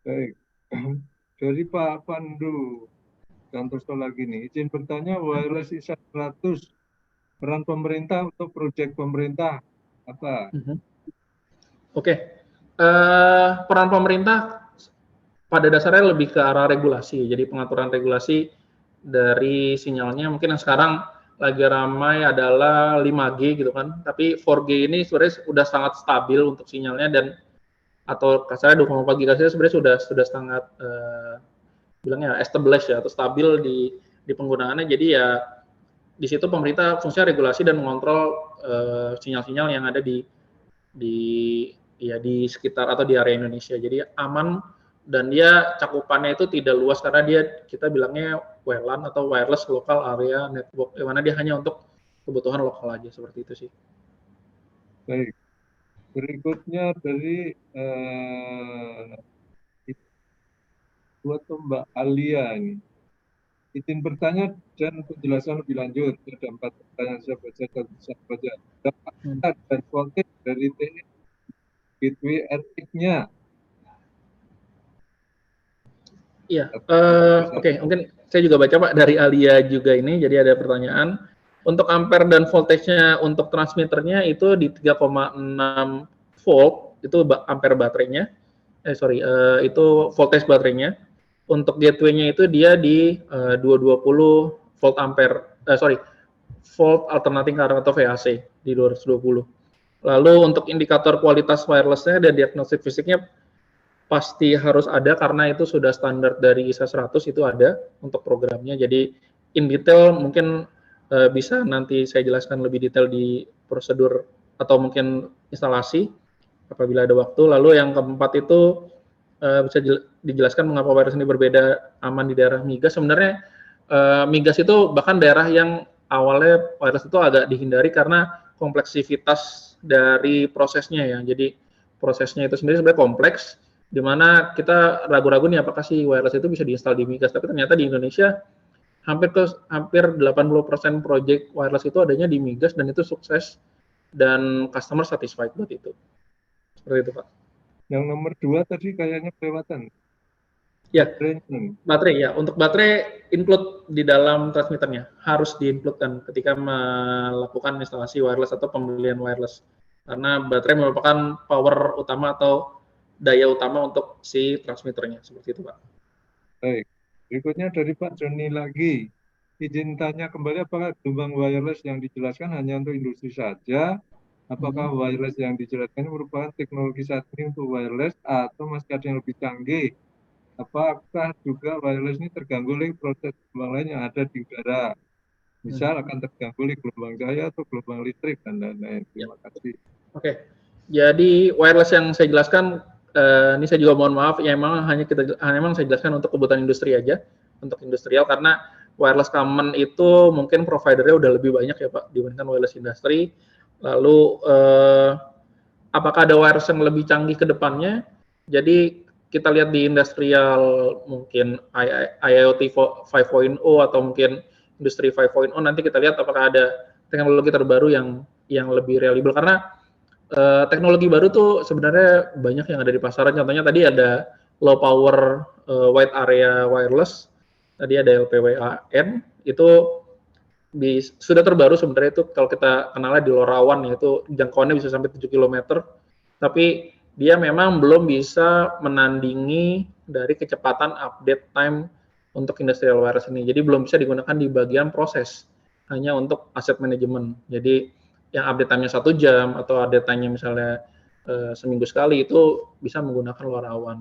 [SPEAKER 2] Baik, dari Pak Pandu Santoso lagi nih, izin bertanya wireless ISA 100 peran pemerintah untuk proyek pemerintah apa?
[SPEAKER 3] Oke. Peran pemerintah pada dasarnya lebih ke arah regulasi, jadi pengaturan regulasi dari sinyalnya. Mungkin yang sekarang lagi ramai adalah 5G gitu kan, tapi 4G ini sebenarnya sudah sangat stabil untuk sinyalnya, dan atau kasarnya 2,4 GHz sebenarnya sudah sangat bilangnya established ya, atau stabil di penggunaannya. Jadi ya di situ pemerintah fungsinya regulasi dan mengontrol sinyal-sinyal yang ada di sekitar atau di area Indonesia. Jadi aman, dan dia cakupannya itu tidak luas karena kita bilangnya WLAN atau wireless local area network, di mana dia hanya untuk kebutuhan lokal aja, seperti itu sih.
[SPEAKER 2] Baik. Berikutnya dari buat Mbak Alia ini. Izin bertanya dan penjelasan lebih lanjut. Ada 4 pertanyaan saya baca dan bisa baca. Dan voltage dari TNI gateway RX-nya.
[SPEAKER 3] Iya, oke, mungkin saya juga baca Pak dari Alia juga ini, jadi ada pertanyaan. Untuk ampere dan voltage-nya untuk transmitternya itu di 3,6 volt, itu ampere baterainya. Itu voltage baterainya. Untuk gateway-nya itu dia di 220 volt ampere, volt alternating current atau VAC di 220. Lalu untuk indikator kualitas wireless-nya dan diagnostik fisiknya pasti harus ada, karena itu sudah standar dari ISA 100 itu ada untuk programnya. Jadi in detail mungkin bisa nanti saya jelaskan lebih detail di prosedur atau mungkin instalasi apabila ada waktu. Lalu yang keempat itu bisa dijelaskan mengapa wireless ini berbeda aman di daerah migas? Sebenarnya migas itu bahkan daerah yang awalnya wireless itu agak dihindari karena kompleksivitas dari prosesnya ya. Jadi prosesnya itu sendiri sebenarnya kompleks, di mana kita ragu-ragu nih apakah si wireless itu bisa diinstal di migas. Tapi ternyata di Indonesia hampir 80% project wireless itu adanya di migas dan itu sukses dan customer satisfied buat itu. Seperti itu, Pak.
[SPEAKER 2] Yang nomor 2 tadi kayaknya kelewatan.
[SPEAKER 3] Ya,
[SPEAKER 2] Baterainya.
[SPEAKER 3] baterai ya. Untuk baterai include di dalam transmitternya, harus di-include-kan ketika melakukan instalasi wireless atau pembelian wireless. Karena baterai merupakan power utama atau daya utama untuk si transmitternya, seperti itu, Pak.
[SPEAKER 2] Baik. Berikutnya dari Pak Joni lagi. Izin tanya kembali, apakah gelombang wireless yang dijelaskan hanya untuk industri saja? Apakah wireless yang dijelaskan ini merupakan teknologi saat ini untuk wireless atau masih ada yang lebih canggih? Apakah juga wireless ini terganggu oleh proses gelombang lain yang ada di udara? Misal akan terganggu oleh gelombang cahaya atau gelombang listrik dan lain-lain. Terima kasih.
[SPEAKER 3] Oke. Jadi wireless yang saya jelaskan, ini saya juga mohon maaf, ya memang saya jelaskan untuk kebutuhan industri aja, untuk industrial, karena wireless common itu mungkin providernya udah lebih banyak ya Pak, dibandingkan wireless industry. Lalu apakah ada wireless yang lebih canggih ke depannya? Jadi kita lihat di industrial mungkin IoT 5.0 atau mungkin industri 5.0, nanti kita lihat apakah ada teknologi terbaru yang lebih reliable, karena teknologi baru tuh sebenarnya banyak yang ada di pasaran. Contohnya tadi ada low power wide area wireless, tadi ada LPWAN, itu sudah terbaru sebenarnya. Itu kalau kita kenalnya di LoRaWAN, yaitu jangkauannya bisa sampai 7 km, tapi dia memang belum bisa menandingi dari kecepatan update time untuk industrial wireless ini. Jadi belum bisa digunakan di bagian proses, hanya untuk asset management. Jadi yang update time-nya 1 jam atau update time-nya misalnya seminggu sekali, itu bisa menggunakan LoRaWAN.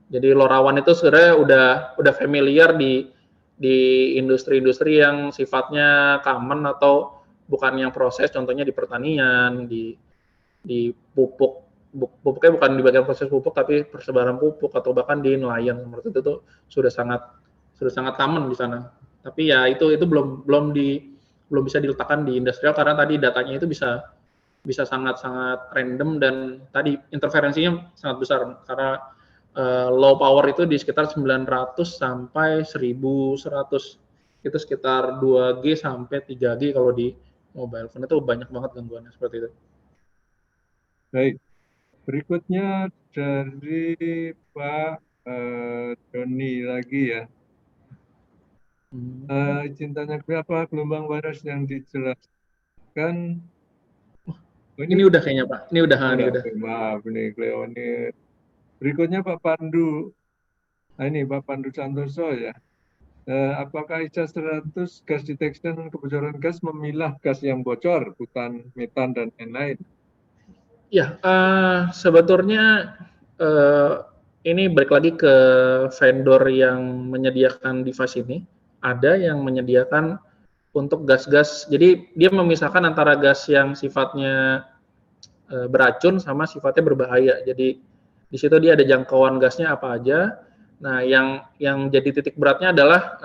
[SPEAKER 3] Jadi LoRaWAN itu sebenarnya udah familiar di industri-industri yang sifatnya common atau bukan yang proses, contohnya di pertanian, di pupuknya bukan di bagian proses pupuk, tapi persebaran pupuk atau bahkan di nelayan, seperti itu tuh sudah sangat common di sana. Tapi ya itu belum bisa diletakkan di industrial karena tadi datanya itu bisa sangat random dan tadi interferensinya sangat besar karena low power itu di sekitar 900 sampai 1100, itu sekitar 2G sampai 3G kalau di mobile phone. Itu banyak banget gangguannya seperti itu.
[SPEAKER 2] Baik, berikutnya dari Pak Doni lagi ya. Izin tanya, berapa gelombang wireless yang dijelaskan?
[SPEAKER 3] Ini udah kayaknya Pak, ini udah.
[SPEAKER 2] Maaf, ini Cleonir. Berikutnya Pak Pandu. Nah, ini Pak Pandu Santoso ya. Apakah ISA 100 gas detection kebocoran gas memilah gas yang bocor, bukan metan dan lain-lain?
[SPEAKER 3] Ya, sebetulnya ini balik lagi ke vendor yang menyediakan device ini. Ada yang menyediakan untuk gas-gas, jadi dia memisahkan antara gas yang sifatnya beracun sama sifatnya berbahaya. Jadi di situ dia ada jangkauan gasnya apa aja. Nah, yang jadi titik beratnya adalah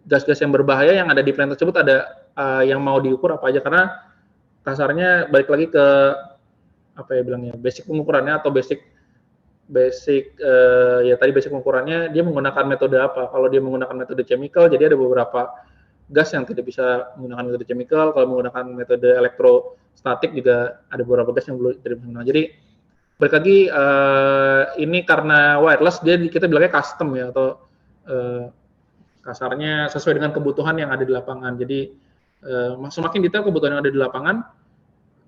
[SPEAKER 3] gas-gas yang berbahaya yang ada di plant tersebut, ada yang mau diukur apa aja, karena kasarnya balik lagi ke apa ya bilangnya, basic pengukurannya atau basic ya tadi basic pengukurannya dia menggunakan metode apa. Kalau dia menggunakan metode chemical, jadi ada beberapa gas yang tidak bisa menggunakan metode chemical. Kalau menggunakan metode elektrostatik juga ada beberapa gas yang belum tidak bisa menggunakan. Jadi balik lagi ini karena wireless dia kita bilangnya custom ya, atau kasarnya sesuai dengan kebutuhan yang ada di lapangan. Jadi semakin detail kebutuhan yang ada di lapangan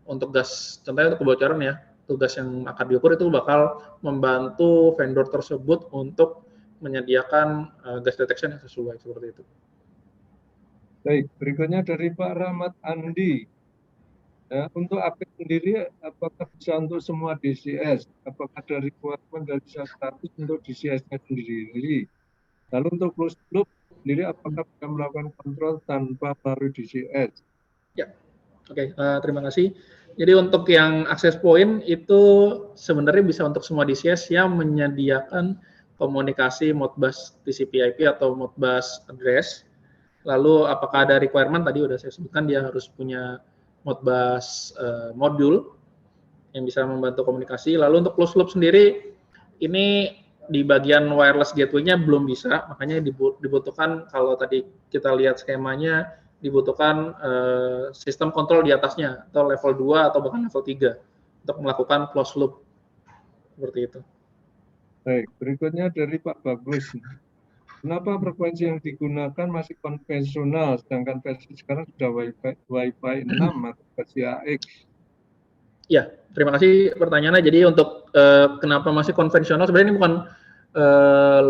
[SPEAKER 3] untuk gas, contohnya untuk kebocoran ya, tugas yang akan diukur itu bakal membantu vendor tersebut untuk menyediakan gas detection yang sesuai, seperti itu.
[SPEAKER 2] Baik, berikutnya dari Pak Rahmat Andi. Untuk API sendiri, apakah bisa untuk semua DCS? Apakah ada requirement dari status untuk DCS-nya sendiri? Lalu untuk closed loop sendiri, apakah bisa melakukan kontrol tanpa melalui DCS?
[SPEAKER 3] Ya, oke, terima kasih. Jadi untuk yang access point itu sebenarnya bisa untuk semua DCS yang menyediakan komunikasi Modbus TCP/IP atau Modbus address. Lalu apakah ada requirement, tadi udah saya sebutkan dia harus punya Modbus modul yang bisa membantu komunikasi. Lalu untuk closed loop sendiri ini di bagian wireless gateway-nya belum bisa, makanya dibutuhkan, kalau tadi kita lihat skemanya, dibutuhkan sistem kontrol di atasnya, atau level 2 atau bahkan level 3 untuk melakukan closed loop. Seperti itu.
[SPEAKER 2] Baik, berikutnya dari Pak Bagus. Kenapa frekuensi yang digunakan masih konvensional, sedangkan versi sekarang sudah Wi-Fi 6 atau versi AX?
[SPEAKER 3] Ya, terima kasih pertanyaannya. Jadi untuk kenapa masih konvensional, sebenarnya ini bukan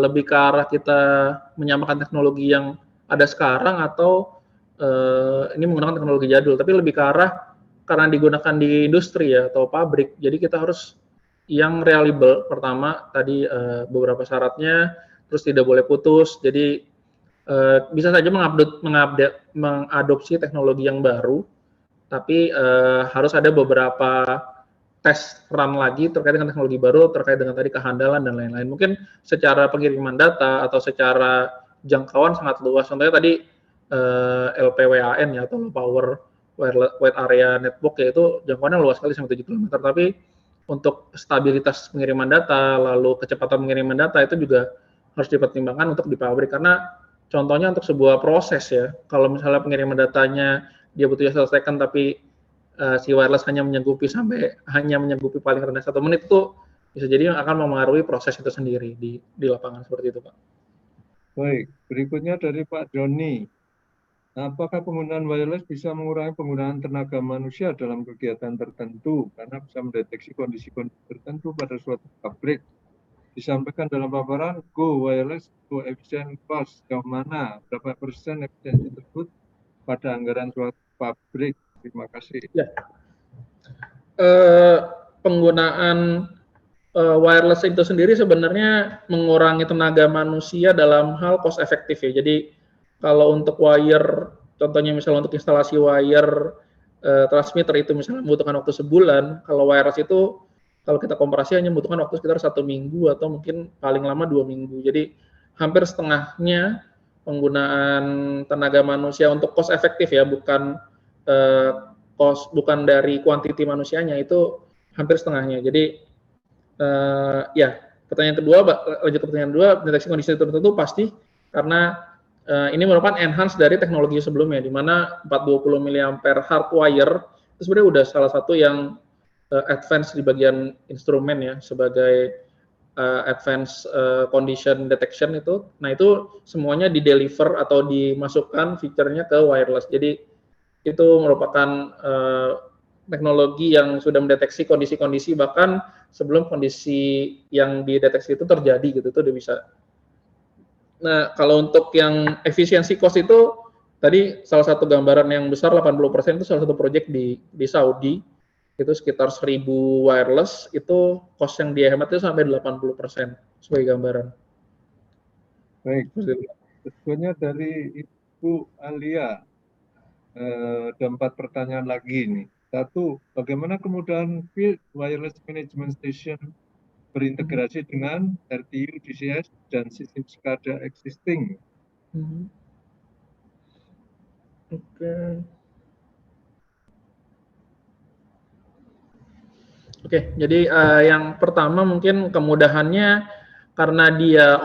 [SPEAKER 3] lebih ke arah kita menyamakan teknologi yang ada sekarang atau ini menggunakan teknologi jadul, tapi lebih ke arah karena digunakan di industri ya atau pabrik. Jadi kita harus yang reliable. Pertama tadi beberapa syaratnya, terus tidak boleh putus. Jadi bisa saja mengadopsi teknologi yang baru, tapi harus ada beberapa tes run lagi terkait dengan teknologi baru, terkait dengan tadi kehandalan dan lain-lain. Mungkin secara pengiriman data atau secara jangkauan sangat luas. Contohnya tadi LPWAN ya, atau Low Power Wide Area Network, yaitu jangkauannya luas sekali sampai 7 km. Tapi untuk stabilitas pengiriman data, lalu kecepatan pengiriman data itu juga harus dipertimbangkan untuk di pabrik. Karena contohnya untuk sebuah proses ya, kalau misalnya pengiriman datanya dia butuhnya selesaikan tapi si wireless hanya menyanggupi paling rendah 1 menit, itu bisa jadi akan mempengaruhi proses itu sendiri di lapangan. Seperti itu, Pak.
[SPEAKER 2] Baik, berikutnya dari Pak Doni. Apakah penggunaan wireless bisa mengurangi penggunaan tenaga manusia dalam kegiatan tertentu karena bisa mendeteksi kondisi-kondisi tertentu pada suatu pabrik? Disampaikan dalam paparan Go Wireless, Go Efficient Cost, yang mana berapa persen efisiensi tersebut pada anggaran suatu pabrik? Terima kasih.
[SPEAKER 3] Ya. Penggunaan wireless itu sendiri sebenarnya mengurangi tenaga manusia dalam hal cost efektif ya. Jadi kalau untuk wire, contohnya misalnya untuk instalasi wire transmitter itu misalnya membutuhkan waktu sebulan, kalau wireless itu kalau kita komparasi hanya membutuhkan waktu sekitar 1 minggu atau mungkin paling lama 2 minggu. Jadi hampir setengahnya penggunaan tenaga manusia untuk cost efektif ya, bukan bukan dari kuantiti manusianya, itu hampir setengahnya. Jadi ya, pertanyaan kedua, lanjut ke pertanyaan kedua, deteksi kondisi tertentu pasti, karena ini merupakan enhance dari teknologi sebelumnya, di mana 420 mAh hardwire itu sebenarnya udah salah satu yang advance di bagian instrumen ya, sebagai advance condition detection itu. Nah, itu semuanya di-deliver atau dimasukkan fiturnya ke wireless. Jadi itu merupakan teknologi yang sudah mendeteksi kondisi-kondisi bahkan sebelum kondisi yang dideteksi itu terjadi gitu, itu udah bisa. Nah, kalau untuk yang efisiensi cost itu tadi salah satu gambaran yang besar 80% itu salah satu project di Saudi, itu sekitar 1000 wireless, itu cost yang dia hemat itu sampai 80% sebagai gambaran.
[SPEAKER 2] Baik, berikutnya dari Ibu Alia. Ada 4 pertanyaan lagi nih. 1, bagaimana kemudahan Field Wireless Management Station berintegrasi dengan RTU, DCS, dan sistem SCADA existing?
[SPEAKER 3] Oke, jadi yang pertama mungkin kemudahannya karena dia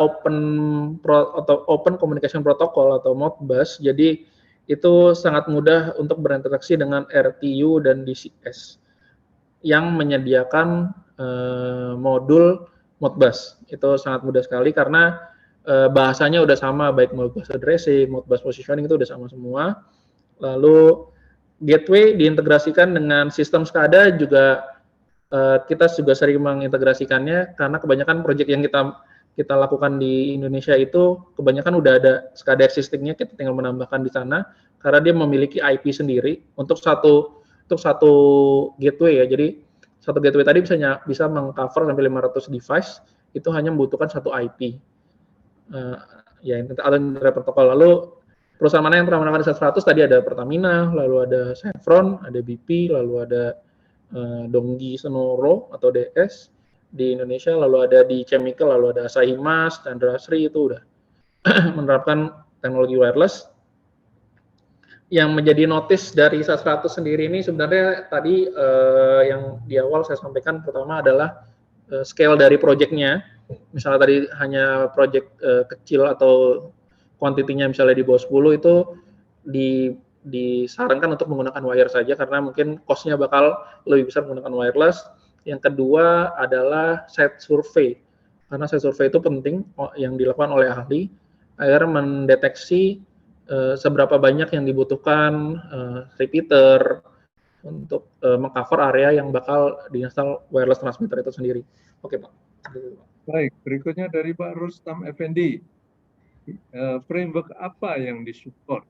[SPEAKER 3] open communication protocol atau Modbus, jadi itu sangat mudah untuk berinteraksi dengan RTU dan DCS yang menyediakan modul Modbus. Itu sangat mudah sekali karena bahasanya udah sama, baik Modbus addressing, Modbus positioning itu udah sama semua. Lalu gateway diintegrasikan dengan sistem SCADA juga, kita juga sering mengintegrasikannya karena kebanyakan proyek yang kita lakukan di Indonesia itu kebanyakan udah ada SCADA existing-nya, kita tinggal menambahkan di sana karena dia memiliki IP sendiri untuk satu gateway ya. Jadi satu gateway tadi bisa mengcover sampai 500 device, itu hanya membutuhkan satu IP. Ya, atau internet protokol. Lalu perusahaan mana yang telah menggunakan 100 tadi ada Pertamina, lalu ada Chevron, ada BP, lalu ada Donggi Sonoro atau DS di Indonesia, lalu ada di Chemical, lalu ada Asahi Mas, Chandra Asri, itu udah menerapkan teknologi wireless. Yang menjadi notice dari ISA 100 sendiri ini sebenarnya tadi yang di awal saya sampaikan pertama adalah scale dari project-nya. Misalnya tadi hanya project kecil atau kuantitinya misalnya di bawah 10 itu disarankan untuk menggunakan wire saja karena mungkin cost-nya bakal lebih besar menggunakan wireless. Yang kedua adalah site survey. Karena site survey itu penting yang dilakukan oleh ahli agar mendeteksi seberapa banyak yang dibutuhkan repeater untuk mengcover area yang bakal diinstal wireless transmitter itu sendiri. Oke, Pak.
[SPEAKER 2] Baik, berikutnya dari Pak Rustam Effendi. Framework apa yang disupport?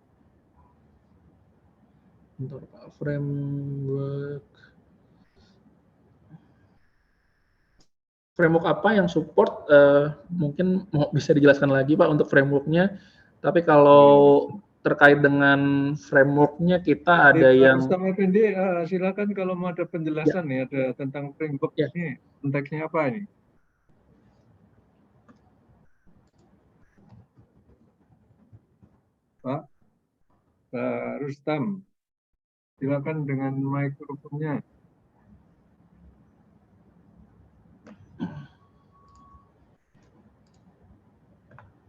[SPEAKER 3] Bentar, Pak. Framework apa yang support? Mungkin bisa dijelaskan lagi, Pak, untuk frameworknya. Tapi kalau terkait dengan frameworknya kita ada
[SPEAKER 2] Pak
[SPEAKER 3] yang
[SPEAKER 2] Rustam Effendi, silakan kalau mau ada penjelasan nih ada tentang framework ini, konteksnya apa ini? Pak Rustam, silakan dengan mikrofonnya.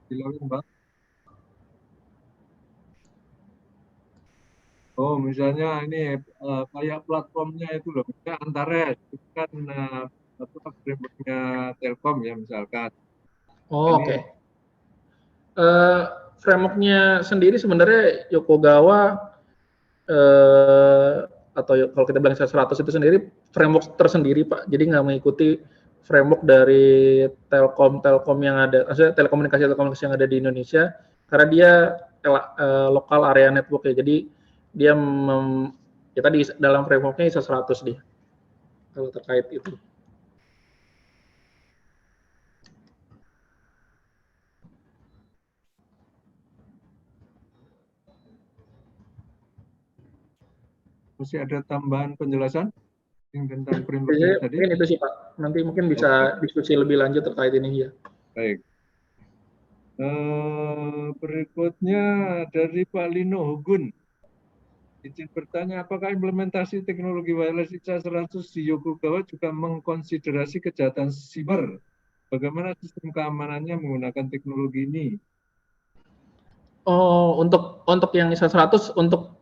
[SPEAKER 2] Silakan, Pak. Oh, misalnya ini kayak platformnya itu loh, misalnya Antares, itu kan frameworknya Telkom ya misalkan.
[SPEAKER 3] Oh, oke. Frameworknya sendiri sebenarnya Yokogawa atau kalau kita bilang 100 itu sendiri framework tersendiri, Pak. Jadi nggak mengikuti framework dari Telkom yang ada, maksudnya telekomunikasi yang ada di Indonesia, karena dia lokal area network ya. Jadi dia kita di dalam frameworknya ISA 100 dia kalau terkait itu.
[SPEAKER 2] Masih ada tambahan penjelasan tentang framework tadi?
[SPEAKER 3] Mungkin itu sih, Pak. Nanti mungkin bisa diskusi lebih lanjut terkait ini ya.
[SPEAKER 2] Baik. Berikutnya dari Pak Lino Hugun. Izin bertanya, apakah implementasi teknologi wireless ISA 100 di Yokogawa juga mengkonsiderasi kejahatan siber? Bagaimana sistem keamanannya menggunakan teknologi ini?
[SPEAKER 3] Oh, untuk yang ISA 100 untuk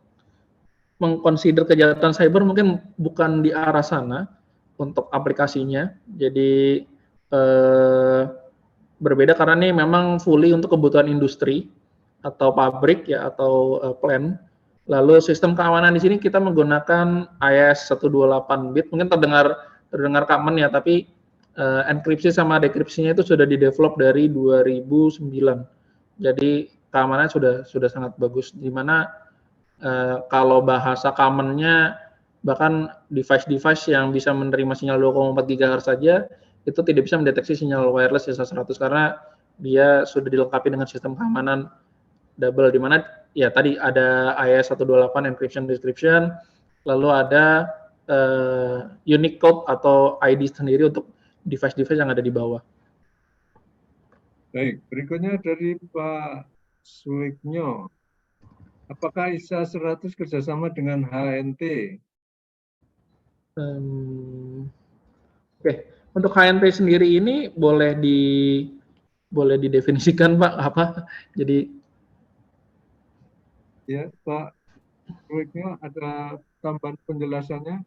[SPEAKER 3] mengconsider kejahatan cyber mungkin bukan di arah sana untuk aplikasinya. Jadi berbeda karena ini memang fully untuk kebutuhan industri atau pabrik ya atau plant. Lalu sistem keamanan di sini kita menggunakan IS 128 bit. Mungkin terdengar common ya, tapi enkripsi sama dekripsinya itu sudah di-develop dari 2009. Jadi keamanannya sudah sangat bagus, di mana kalau bahasa commonnya bahkan device-device yang bisa menerima sinyal 2,4 GHz saja itu tidak bisa mendeteksi sinyal wireless ISA 100 karena dia sudah dilengkapi dengan sistem keamanan double, di mana ya tadi ada IS 128 encryption decryption, lalu ada unique code atau ID sendiri untuk device-device yang ada di bawah.
[SPEAKER 2] Baik, berikutnya dari Pak Suwiknyo. Apakah ISA 100 kerjasama dengan HNT?
[SPEAKER 3] Oke, untuk HNT sendiri ini boleh didefinisikan, Pak, apa? Jadi
[SPEAKER 2] ya, Pak Suwiknyo ada tambahan penjelasannya?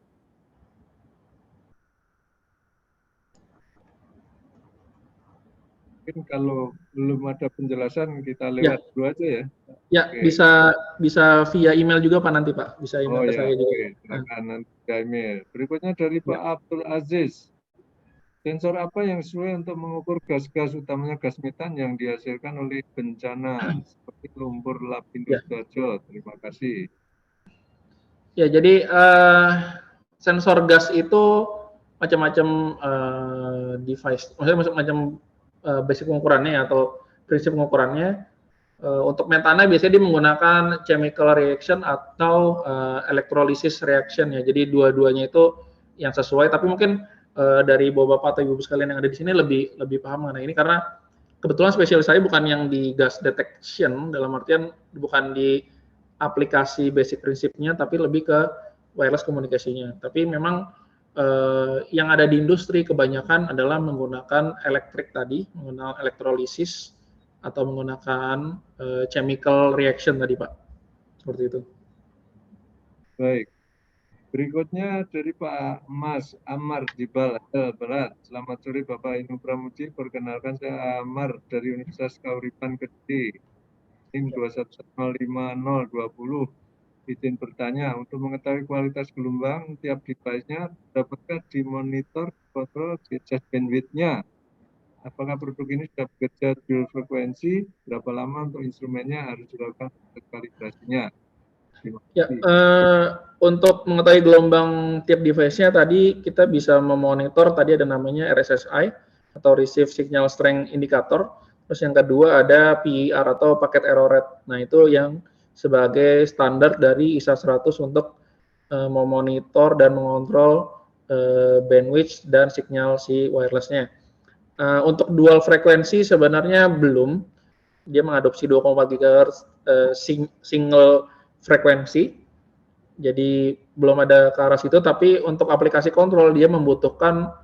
[SPEAKER 2] Mungkin kalau belum ada penjelasan kita lewat dulu aja ya.
[SPEAKER 3] Ya, bisa via email juga Pak nanti Pak, bisa email ke saya juga.
[SPEAKER 2] Silakan nanti via email. Berikutnya dari Pak Abdul Aziz. Sensor apa yang sesuai untuk mengukur gas-gas, utamanya gas metan yang dihasilkan oleh bencana seperti lumpur Lapindo Sidoarjo? Terima kasih.
[SPEAKER 3] Ya, jadi sensor gas itu macam-macam device, maksudnya macam-macam basic pengukurannya atau prinsip pengukurannya. Untuk metana biasanya dia menggunakan chemical reaction atau electrolysis reaction ya. Jadi dua-duanya itu yang sesuai. Tapi mungkin dari bapak-bapak atau ibu sekalian yang ada di sini lebih paham mengenai ini, karena kebetulan spesialis saya bukan yang di gas detection, dalam artian bukan di aplikasi basic prinsipnya, tapi lebih ke wireless komunikasinya. Tapi memang yang ada di industri kebanyakan adalah menggunakan elektrik tadi, menggunakan elektrolisis atau menggunakan chemical reaction tadi, Pak. Seperti itu.
[SPEAKER 2] Baik. Berikutnya dari Pak Mas Amar di Barat. Selamat sore Bapak Inu Pramuji. Perkenalkan saya Amar dari Universitas Kauripan Kediri. NIM 2115020. Izin bertanya, untuk mengetahui kualitas gelombang tiap device-nya, dapatkah dimonitor, kontrol, adjust bandwidth-nya? Apakah produk ini sudah bekerja dual frekuensi? Berapa lama untuk instrumennya harus dilakukan kalibrasinya?
[SPEAKER 3] Ya, untuk mengetahui gelombang tiap device-nya tadi kita bisa memonitor, tadi ada namanya RSSI atau Receive Signal Strength Indicator. Terus yang kedua ada PER atau Packet Error Rate. Nah, itu yang sebagai standar dari ISA 100 untuk memonitor dan mengontrol bandwidth dan signal si wireless-nya. Untuk dual frekuensi sebenarnya belum. Dia mengadopsi 2,4 GHz single frekuensi, jadi belum ada ke arah situ. Tapi untuk aplikasi kontrol dia membutuhkan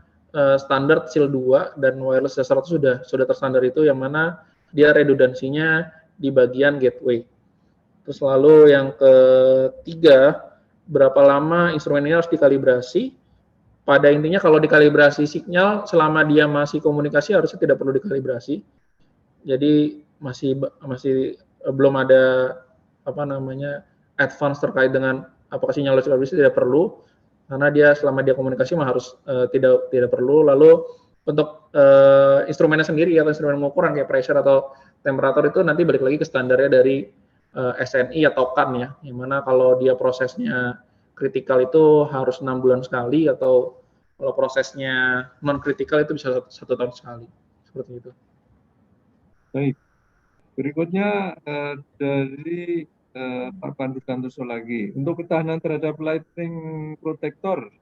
[SPEAKER 3] standar SIL 2 dan wireless 100 sudah terstandar itu, yang mana dia redundansinya di bagian gateway. Terus lalu yang ketiga, berapa lama instrumen ini harus dikalibrasi? Pada intinya kalau dikalibrasi signal selama dia masih komunikasi harusnya tidak perlu dikalibrasi. Jadi masih belum ada advance terkait dengan apakah sinyal kalibrasi, tidak perlu, karena dia selama dia komunikasi mah harus tidak perlu. Lalu untuk instrumennya sendiri atau instrumen pengukuran kayak pressure atau temperatur itu nanti balik lagi ke standarnya dari SNI atau CAN ya, yang mana kalau dia prosesnya kritikal itu harus 6 bulan sekali, atau kalau prosesnya non kritikal itu bisa 1 tahun sekali, seperti itu.
[SPEAKER 2] Baik. Berikutnya dari Pak Pandu Santoso lagi. Untuk ketahanan terhadap lightning protector,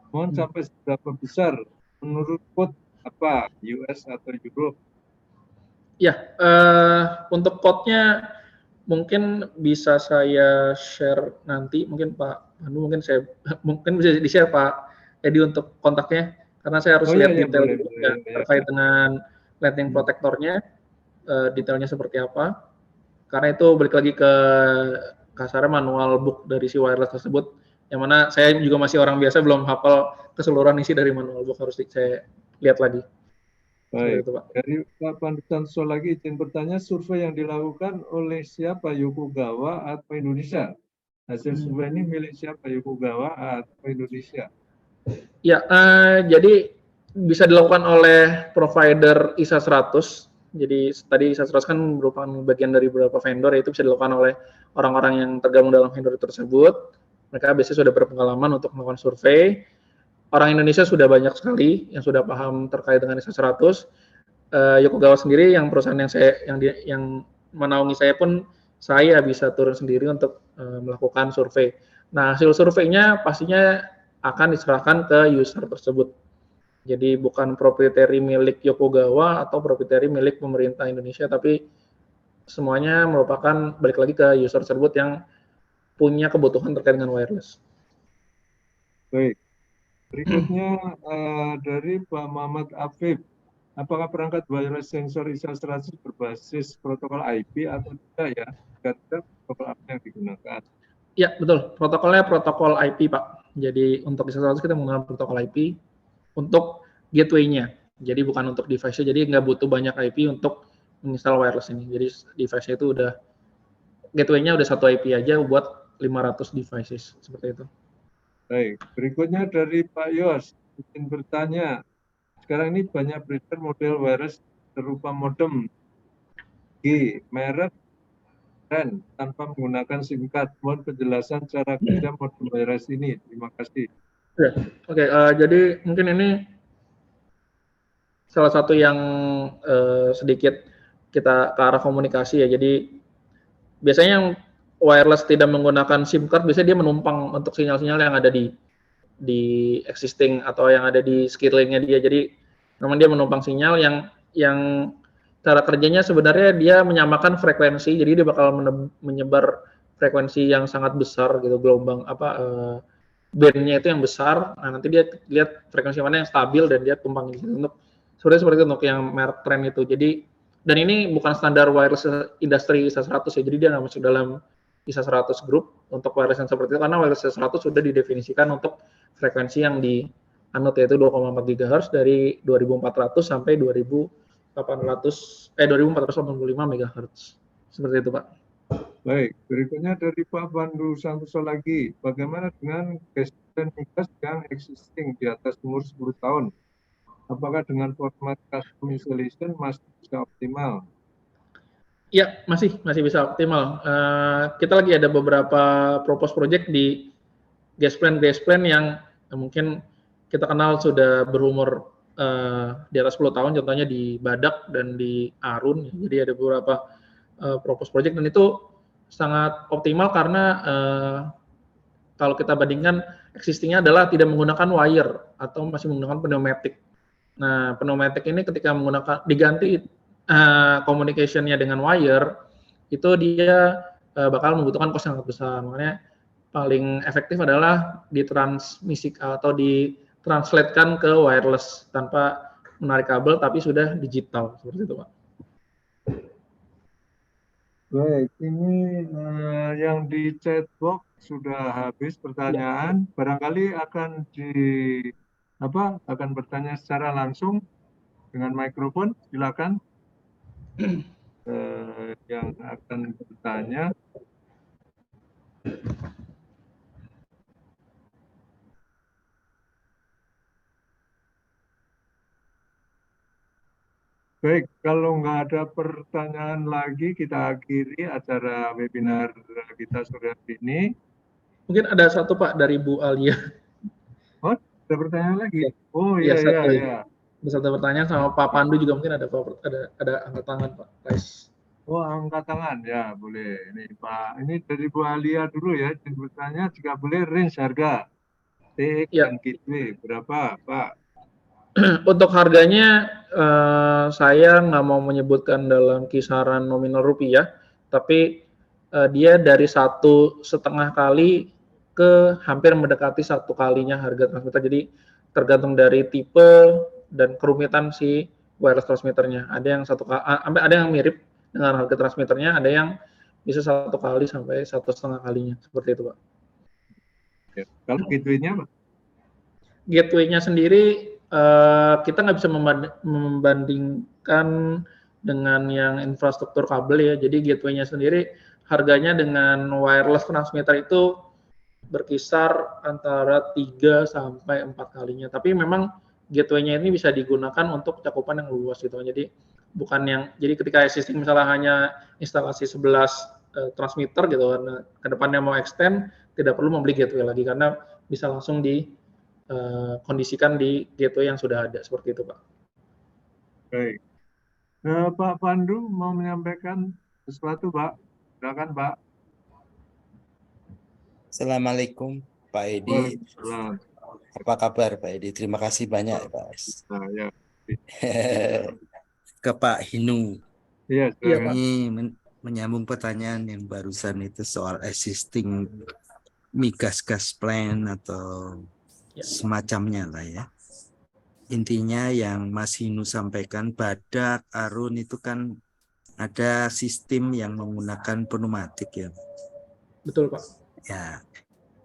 [SPEAKER 2] mohon sampai seberapa besar menurut code apa, US atau Europe?
[SPEAKER 3] Ya, untuk code-nya mungkin bisa saya share nanti, mungkin Pak Pandu mungkin bisa di-share Pak Edi untuk kontaknya, karena saya harus lihat detail terkait dengan lightning protectornya, detailnya seperti apa. Karena itu balik lagi ke kasarnya manual book dari si wireless tersebut, yang mana saya juga masih orang biasa, belum hafal keseluruhan isi dari manual book, harus saya lihat lagi.
[SPEAKER 2] Baik,
[SPEAKER 3] itu, Pak.
[SPEAKER 2] Dari Pak Pandu Santoso lagi izin bertanya, survei yang dilakukan oleh siapa, Yokogawa atau Indonesia? Hasil survei ini milik siapa, Yokogawa atau Indonesia?
[SPEAKER 3] Ya, jadi bisa dilakukan oleh provider ISA 100. Jadi tadi ISA 100 kan merupakan bagian dari beberapa vendor, yaitu bisa dilakukan oleh orang-orang yang tergabung dalam vendor tersebut. Mereka biasanya sudah berpengalaman untuk melakukan survei. Orang Indonesia sudah banyak sekali yang sudah paham terkait dengan ISA 100. Yokogawa sendiri yang perusahaan yang menaungi saya pun, saya bisa turun sendiri untuk melakukan survei. Nah, hasil surveinya pastinya akan diserahkan ke user tersebut. Jadi bukan proprietary milik Yokogawa atau proprietary milik pemerintah Indonesia, tapi semuanya merupakan balik lagi ke user tersebut yang punya kebutuhan terkait dengan wireless.
[SPEAKER 2] Baik. Berikutnya dari Pak Muhammad Afif. Apakah perangkat wireless sensor ISA 100 berbasis protokol IP atau tidak ya? Jika protokol apa yang digunakan?
[SPEAKER 3] Ya, betul. Protokolnya protokol IP, Pak. Jadi untuk ISA 100 kita menggunakan protokol IP untuk gateway-nya. Jadi bukan untuk device-nya. Jadi nggak butuh banyak IP untuk menginstal wireless ini. Jadi device-nya itu udah, gateway-nya udah 1 IP aja buat 500 devices. Seperti itu.
[SPEAKER 2] Baik. Berikutnya dari Pak Yos. Ingin bertanya, sekarang ini banyak beredar model wireless berupa modem G, merek, dan tanpa menggunakan SIM card. Mohon penjelasan cara kerja modem wireless ini. Terima kasih.
[SPEAKER 3] Oke, jadi mungkin ini salah satu yang sedikit kita ke arah komunikasi ya. Jadi biasanya yang wireless tidak menggunakan SIM card, biasanya dia menumpang untuk sinyal-sinyal yang ada di di existing atau yang ada di sekelilingnya dia. Jadi memang dia menumpang sinyal yang cara kerjanya sebenarnya dia menyamakan frekuensi. Jadi dia bakal menyebar frekuensi yang sangat besar gitu, gelombang bandnya itu yang besar. Nah, nanti dia lihat frekuensi mana yang stabil dan dia tumpang gitu. Untuk sebenarnya seperti itu untuk yang merek trend itu. Jadi dan ini bukan standar wireless industri ISA 100 ya. Jadi dia nggak masuk dalam ISA 100 group untuk wireless yang seperti itu karena wireless ISA 100 sudah didefinisikan untuk frekuensi yang di anut yaitu 2,4 GHz dari 2400 sampai 2485 MHz. Seperti itu, Pak.
[SPEAKER 2] Baik, berikutnya dari Pak Pandu Santoso lagi. Bagaimana dengan gas dan migas yang existing di atas umur 10 tahun? Apakah dengan format custom installation masih bisa optimal?
[SPEAKER 3] Iya, masih bisa optimal. Kita lagi ada beberapa propose project di gas plant yang mungkin kita kenal sudah berumur di atas 10 tahun, contohnya di Badak dan di Arun. Jadi ada beberapa propose project dan itu sangat optimal karena kalau kita bandingkan existingnya adalah tidak menggunakan wire atau masih menggunakan pneumatic. Nah, pneumatic ini ketika menggunakan diganti communication-nya dengan wire, itu dia bakal membutuhkan cost yang sangat besar. Makanya paling efektif adalah ditransmisi atau ditranslatekan ke wireless tanpa menarik kabel tapi sudah digital seperti itu, Pak.
[SPEAKER 2] Baik, ini yang di chat box sudah habis pertanyaan. Barangkali akan akan bertanya secara langsung dengan mikrofon. Silakan yang akan bertanya. Baik, kalau nggak ada pertanyaan lagi, kita akhiri acara webinar kita sore hari ini.
[SPEAKER 3] Mungkin ada satu, Pak, dari Bu Alia.
[SPEAKER 2] Oh, ada pertanyaan lagi?
[SPEAKER 3] Ya.
[SPEAKER 2] Oh
[SPEAKER 3] Ya,
[SPEAKER 2] iya.
[SPEAKER 3] Ada satu pertanyaan sama Pak Pandu juga mungkin ada angkat tangan, Pak. Guys.
[SPEAKER 2] Oh, angkat tangan ya, boleh. Ini Pak, ini dari Bu Alia dulu ya. Bertanya jika boleh range harga TX
[SPEAKER 3] Ya.
[SPEAKER 2] dan Gateway berapa, Pak?
[SPEAKER 3] Untuk harganya saya nggak mau menyebutkan dalam kisaran nominal rupiah, tapi dia dari 1,5 kali ke hampir mendekati 1 kalinya harga transmitter. Jadi tergantung dari tipe dan kerumitan si wireless transmitternya. Ada yang mirip dengan harga transmitternya, ada yang bisa 1 kali sampai 1,5 kalinya seperti itu, Pak.
[SPEAKER 2] Ya. Kalau gateway-nya, Pak?
[SPEAKER 3] Gateway-nya sendiri kita nggak bisa membandingkan dengan yang infrastruktur kabel ya. Jadi gateway-nya sendiri harganya dengan wireless transmitter itu berkisar antara 3 sampai 4 kalinya. Tapi memang gateway-nya ini bisa digunakan untuk cakupan yang luas gitu. Jadi jadi ketika existing misalnya hanya instalasi 11 transmitter gitu, nah, ke depannya mau extend tidak perlu membeli gateway lagi karena bisa langsung kondisikan di gateway yang sudah ada seperti itu, Pak.
[SPEAKER 2] Baik. Pak Pandu mau menyampaikan sesuatu, Pak? Silakan, Pak.
[SPEAKER 4] Assalamualaikum, Pak Edi. Apa kabar, Pak Edi? Terima kasih banyak, Pak.
[SPEAKER 2] Ya.
[SPEAKER 4] Ke Pak Hinu.
[SPEAKER 2] Iya,
[SPEAKER 4] ini menyambung pertanyaan yang barusan itu soal existing migas gas plant atau semacamnya lah ya. Intinya yang Mas Hinu sampaikan, Badak, Arun itu kan ada sistem yang menggunakan pneumatik ya.
[SPEAKER 3] Betul, Pak.
[SPEAKER 4] Ya,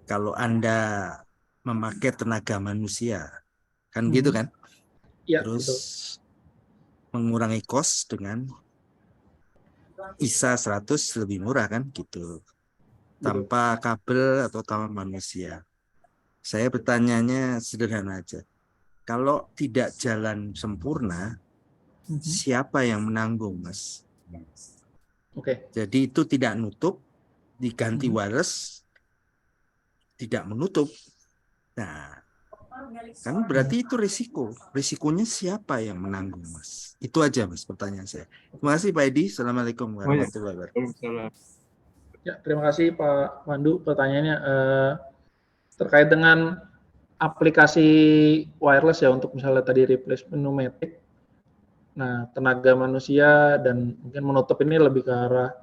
[SPEAKER 4] kalau Anda memakai tenaga manusia, kan gitu kan?
[SPEAKER 3] Ya,
[SPEAKER 4] terus
[SPEAKER 3] betul.
[SPEAKER 4] Mengurangi cost dengan ISA 100 lebih murah kan gitu. Tanpa kabel atau tanpa manusia. Saya bertanyanya sederhana aja. Kalau tidak jalan sempurna, siapa yang menanggung, Mas?
[SPEAKER 3] Oke.
[SPEAKER 4] Jadi itu tidak nutup, diganti wireless, tidak menutup. Nah, kan berarti itu risiko. Risikonya siapa yang menanggung, Mas? Itu aja, Mas, pertanyaan saya. Terima kasih, Pak Edi. Assalamualaikum warahmatullahi wabarakatuh.
[SPEAKER 3] Ya, terima kasih Pak Pandu pertanyaannya terkait dengan aplikasi wireless ya untuk misalnya tadi replacement pneumatic. Nah, tenaga manusia dan mungkin menutup ini lebih ke arah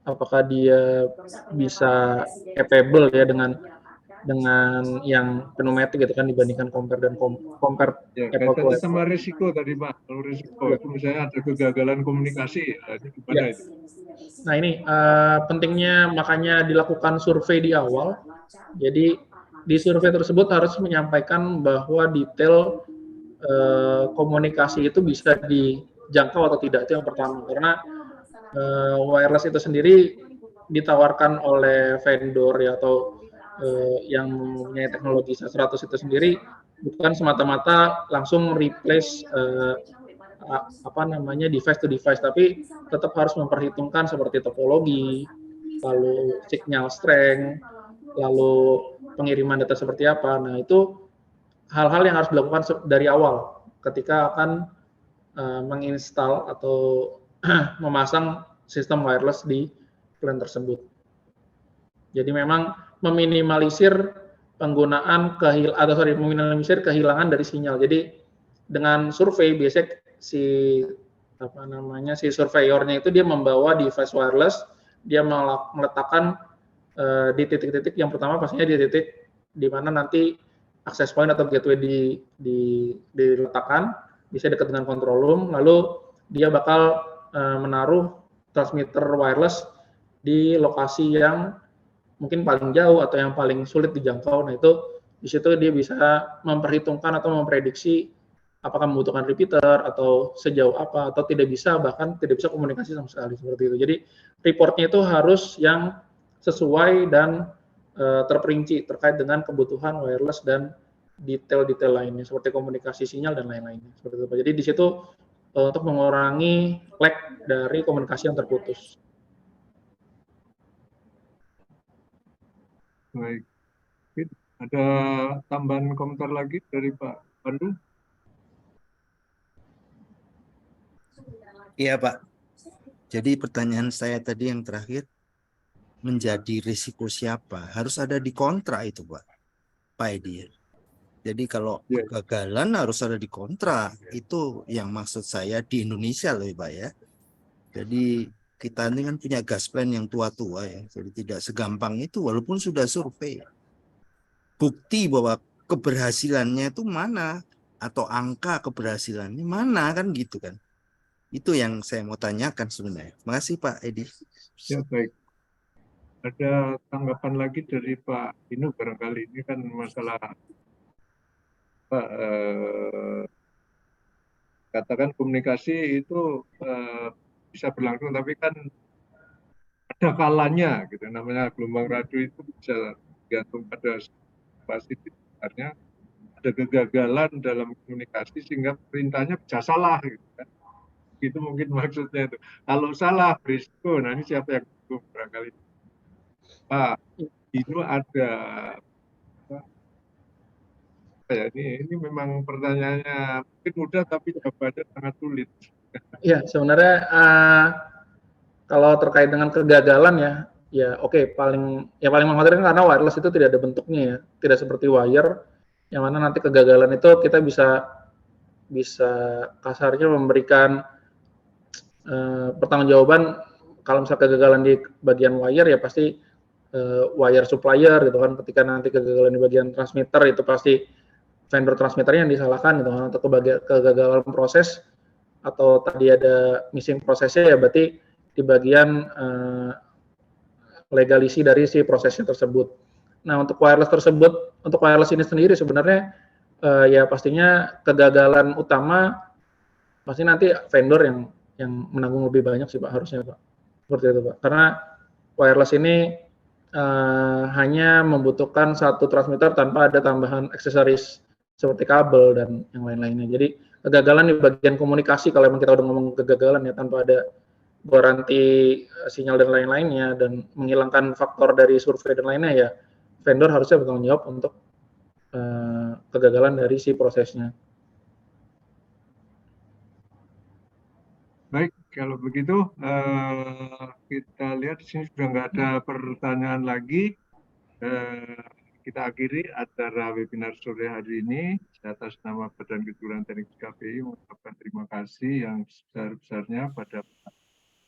[SPEAKER 3] apakah dia bisa capable ya dengan yang pneumatic gitu kan dibandingkan compare dan compare
[SPEAKER 2] Ya,
[SPEAKER 3] apple to
[SPEAKER 2] kaitannya
[SPEAKER 3] apple.
[SPEAKER 2] sama risiko tadi Pak. Kalau risiko
[SPEAKER 3] Ya.
[SPEAKER 2] itu misalnya ada kegagalan komunikasi, itu gimana
[SPEAKER 3] Ya.
[SPEAKER 2] itu?
[SPEAKER 3] Nah ini pentingnya makanya dilakukan survei di awal. Jadi di survei tersebut harus menyampaikan bahwa detail komunikasi itu bisa dijangkau atau tidak, itu yang pertama. Karena wireless itu sendiri ditawarkan oleh vendor ya atau yang mempunyai teknologi 100 itu sendiri bukan semata-mata langsung replace device to device, tapi tetap harus memperhitungkan seperti topologi, lalu signal strength, lalu pengiriman data seperti apa. Nah itu hal-hal yang harus dilakukan dari awal ketika akan menginstal atau memasang sistem wireless di plan tersebut. Jadi memang meminimalisir penggunaan meminimalisir kehilangan dari sinyal. Jadi dengan survei biasanya si surveyornya itu dia membawa device wireless, dia meletakkan di titik-titik yang pertama pastinya di titik di mana nanti access point atau gateway diletakkan, bisa dekat dengan control room, lalu dia bakal menaruh transmitter wireless di lokasi yang mungkin paling jauh atau yang paling sulit dijangkau. Nah itu di situ dia bisa memperhitungkan atau memprediksi apakah membutuhkan repeater atau sejauh apa atau bahkan tidak bisa komunikasi sama sekali seperti itu. Jadi reportnya itu harus yang sesuai dan terperinci terkait dengan kebutuhan wireless dan detail-detail lainnya seperti komunikasi sinyal dan lain-lainnya seperti itu. Jadi di situ untuk mengurangi lag dari komunikasi yang terputus.
[SPEAKER 2] Baik. Ada tambahan komentar lagi dari Pak Pandu?
[SPEAKER 4] Iya Pak. Jadi pertanyaan saya tadi yang terakhir, menjadi risiko siapa? Harus ada di kontra itu Pak Edi. Jadi kalau kegagalan harus ada di kontra. Itu yang maksud saya di Indonesia loh Pak ya. Jadi kita ini kan punya gas plan yang tua-tua ya. Jadi tidak segampang itu walaupun sudah survei. Bukti bahwa keberhasilannya itu mana atau angka keberhasilannya mana kan gitu kan. Itu yang saya mau tanyakan sebenarnya. Terima kasih Pak Edi.
[SPEAKER 2] Ya baik. Ada tanggapan lagi dari Pak Inu barangkali ini kan masalah katakan komunikasi itu bisa berlangsung tapi kan ada kalanya gitu, namanya gelombang radio itu bisa tergantung pada situasi sebenarnya ada kegagalan dalam komunikasi sehingga perintahnya bisa salah gitu kan. Itu mungkin maksudnya itu. Kalau salah berisiko, nah ini siapa yang hukum barangkali. Pak, itu ada ya, ini memang pertanyaannya mungkin mudah tapi jawabannya sangat sulit.
[SPEAKER 3] Ya, sebenarnya kalau terkait dengan kegagalan ya oke, paling mengkhawatirkan karena wireless itu tidak ada bentuknya ya, tidak seperti wire yang mana nanti kegagalan itu kita bisa kasarnya memberikan pertanggungjawaban kalau misalnya kegagalan di bagian wire ya pasti wire supplier gitu kan, ketika nanti kegagalan di bagian transmitter itu pasti vendor transmitternya yang disalahkan gitu kan, atau kegagalan proses atau tadi ada missing prosesnya ya berarti di bagian legalisi dari si prosesnya tersebut. Nah untuk wireless ini sendiri sebenarnya ya pastinya kegagalan utama pasti nanti vendor yang menanggung lebih banyak sih Pak, harusnya Pak, seperti itu Pak, karena wireless ini hanya membutuhkan satu transmitter tanpa ada tambahan aksesoris seperti kabel dan yang lain-lainnya. Jadi kegagalan di bagian komunikasi kalau memang kita udah ngomong kegagalan ya tanpa ada garansi sinyal dan lain-lainnya dan menghilangkan faktor dari survei dan lainnya ya vendor harusnya bertanggung jawab untuk kegagalan dari si prosesnya.
[SPEAKER 2] Baik, kalau begitu kita lihat di sini sudah nggak ada pertanyaan lagi. kita akhiri acara webinar sore hari ini. Atas nama Badan Kejuruan Teknik KPI mengucapkan terima kasih yang sebesar-besarnya pada Pak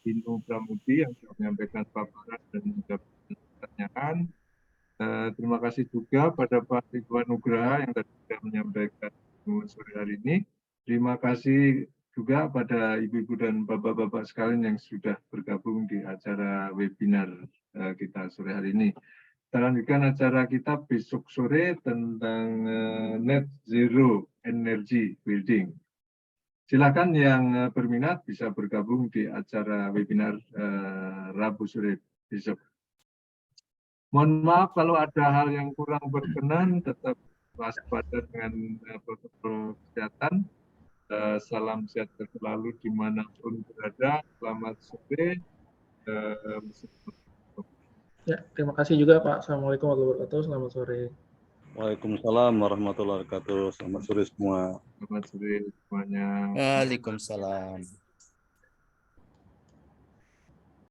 [SPEAKER 2] Dino Pramudi yang sudah menyampaikan paparan dan menjawab pertanyaan. Terima kasih juga pada Pak Ridwan Nugraha yang tadi sudah menyampaikan sore hari ini. Terima kasih juga pada ibu-ibu dan bapak-bapak sekalian yang sudah bergabung di acara webinar kita sore hari ini. Kita lanjutkan acara kita besok sore tentang net zero energy building. Silakan yang berminat bisa bergabung di acara webinar Rabu sore besok. Mohon maaf kalau ada hal yang kurang berkenan, tetap waspada dengan protokol kesehatan. Salam sehat selalu dimanapun berada. Selamat sore.
[SPEAKER 3] Ya, terima kasih juga Pak. Assalamualaikum warahmatullahi wabarakatuh. Selamat sore.
[SPEAKER 5] Waalaikumsalam warahmatullahi wabarakatuh. Selamat sore semua.
[SPEAKER 2] Selamat sore semuanya.
[SPEAKER 4] Waalaikumsalam.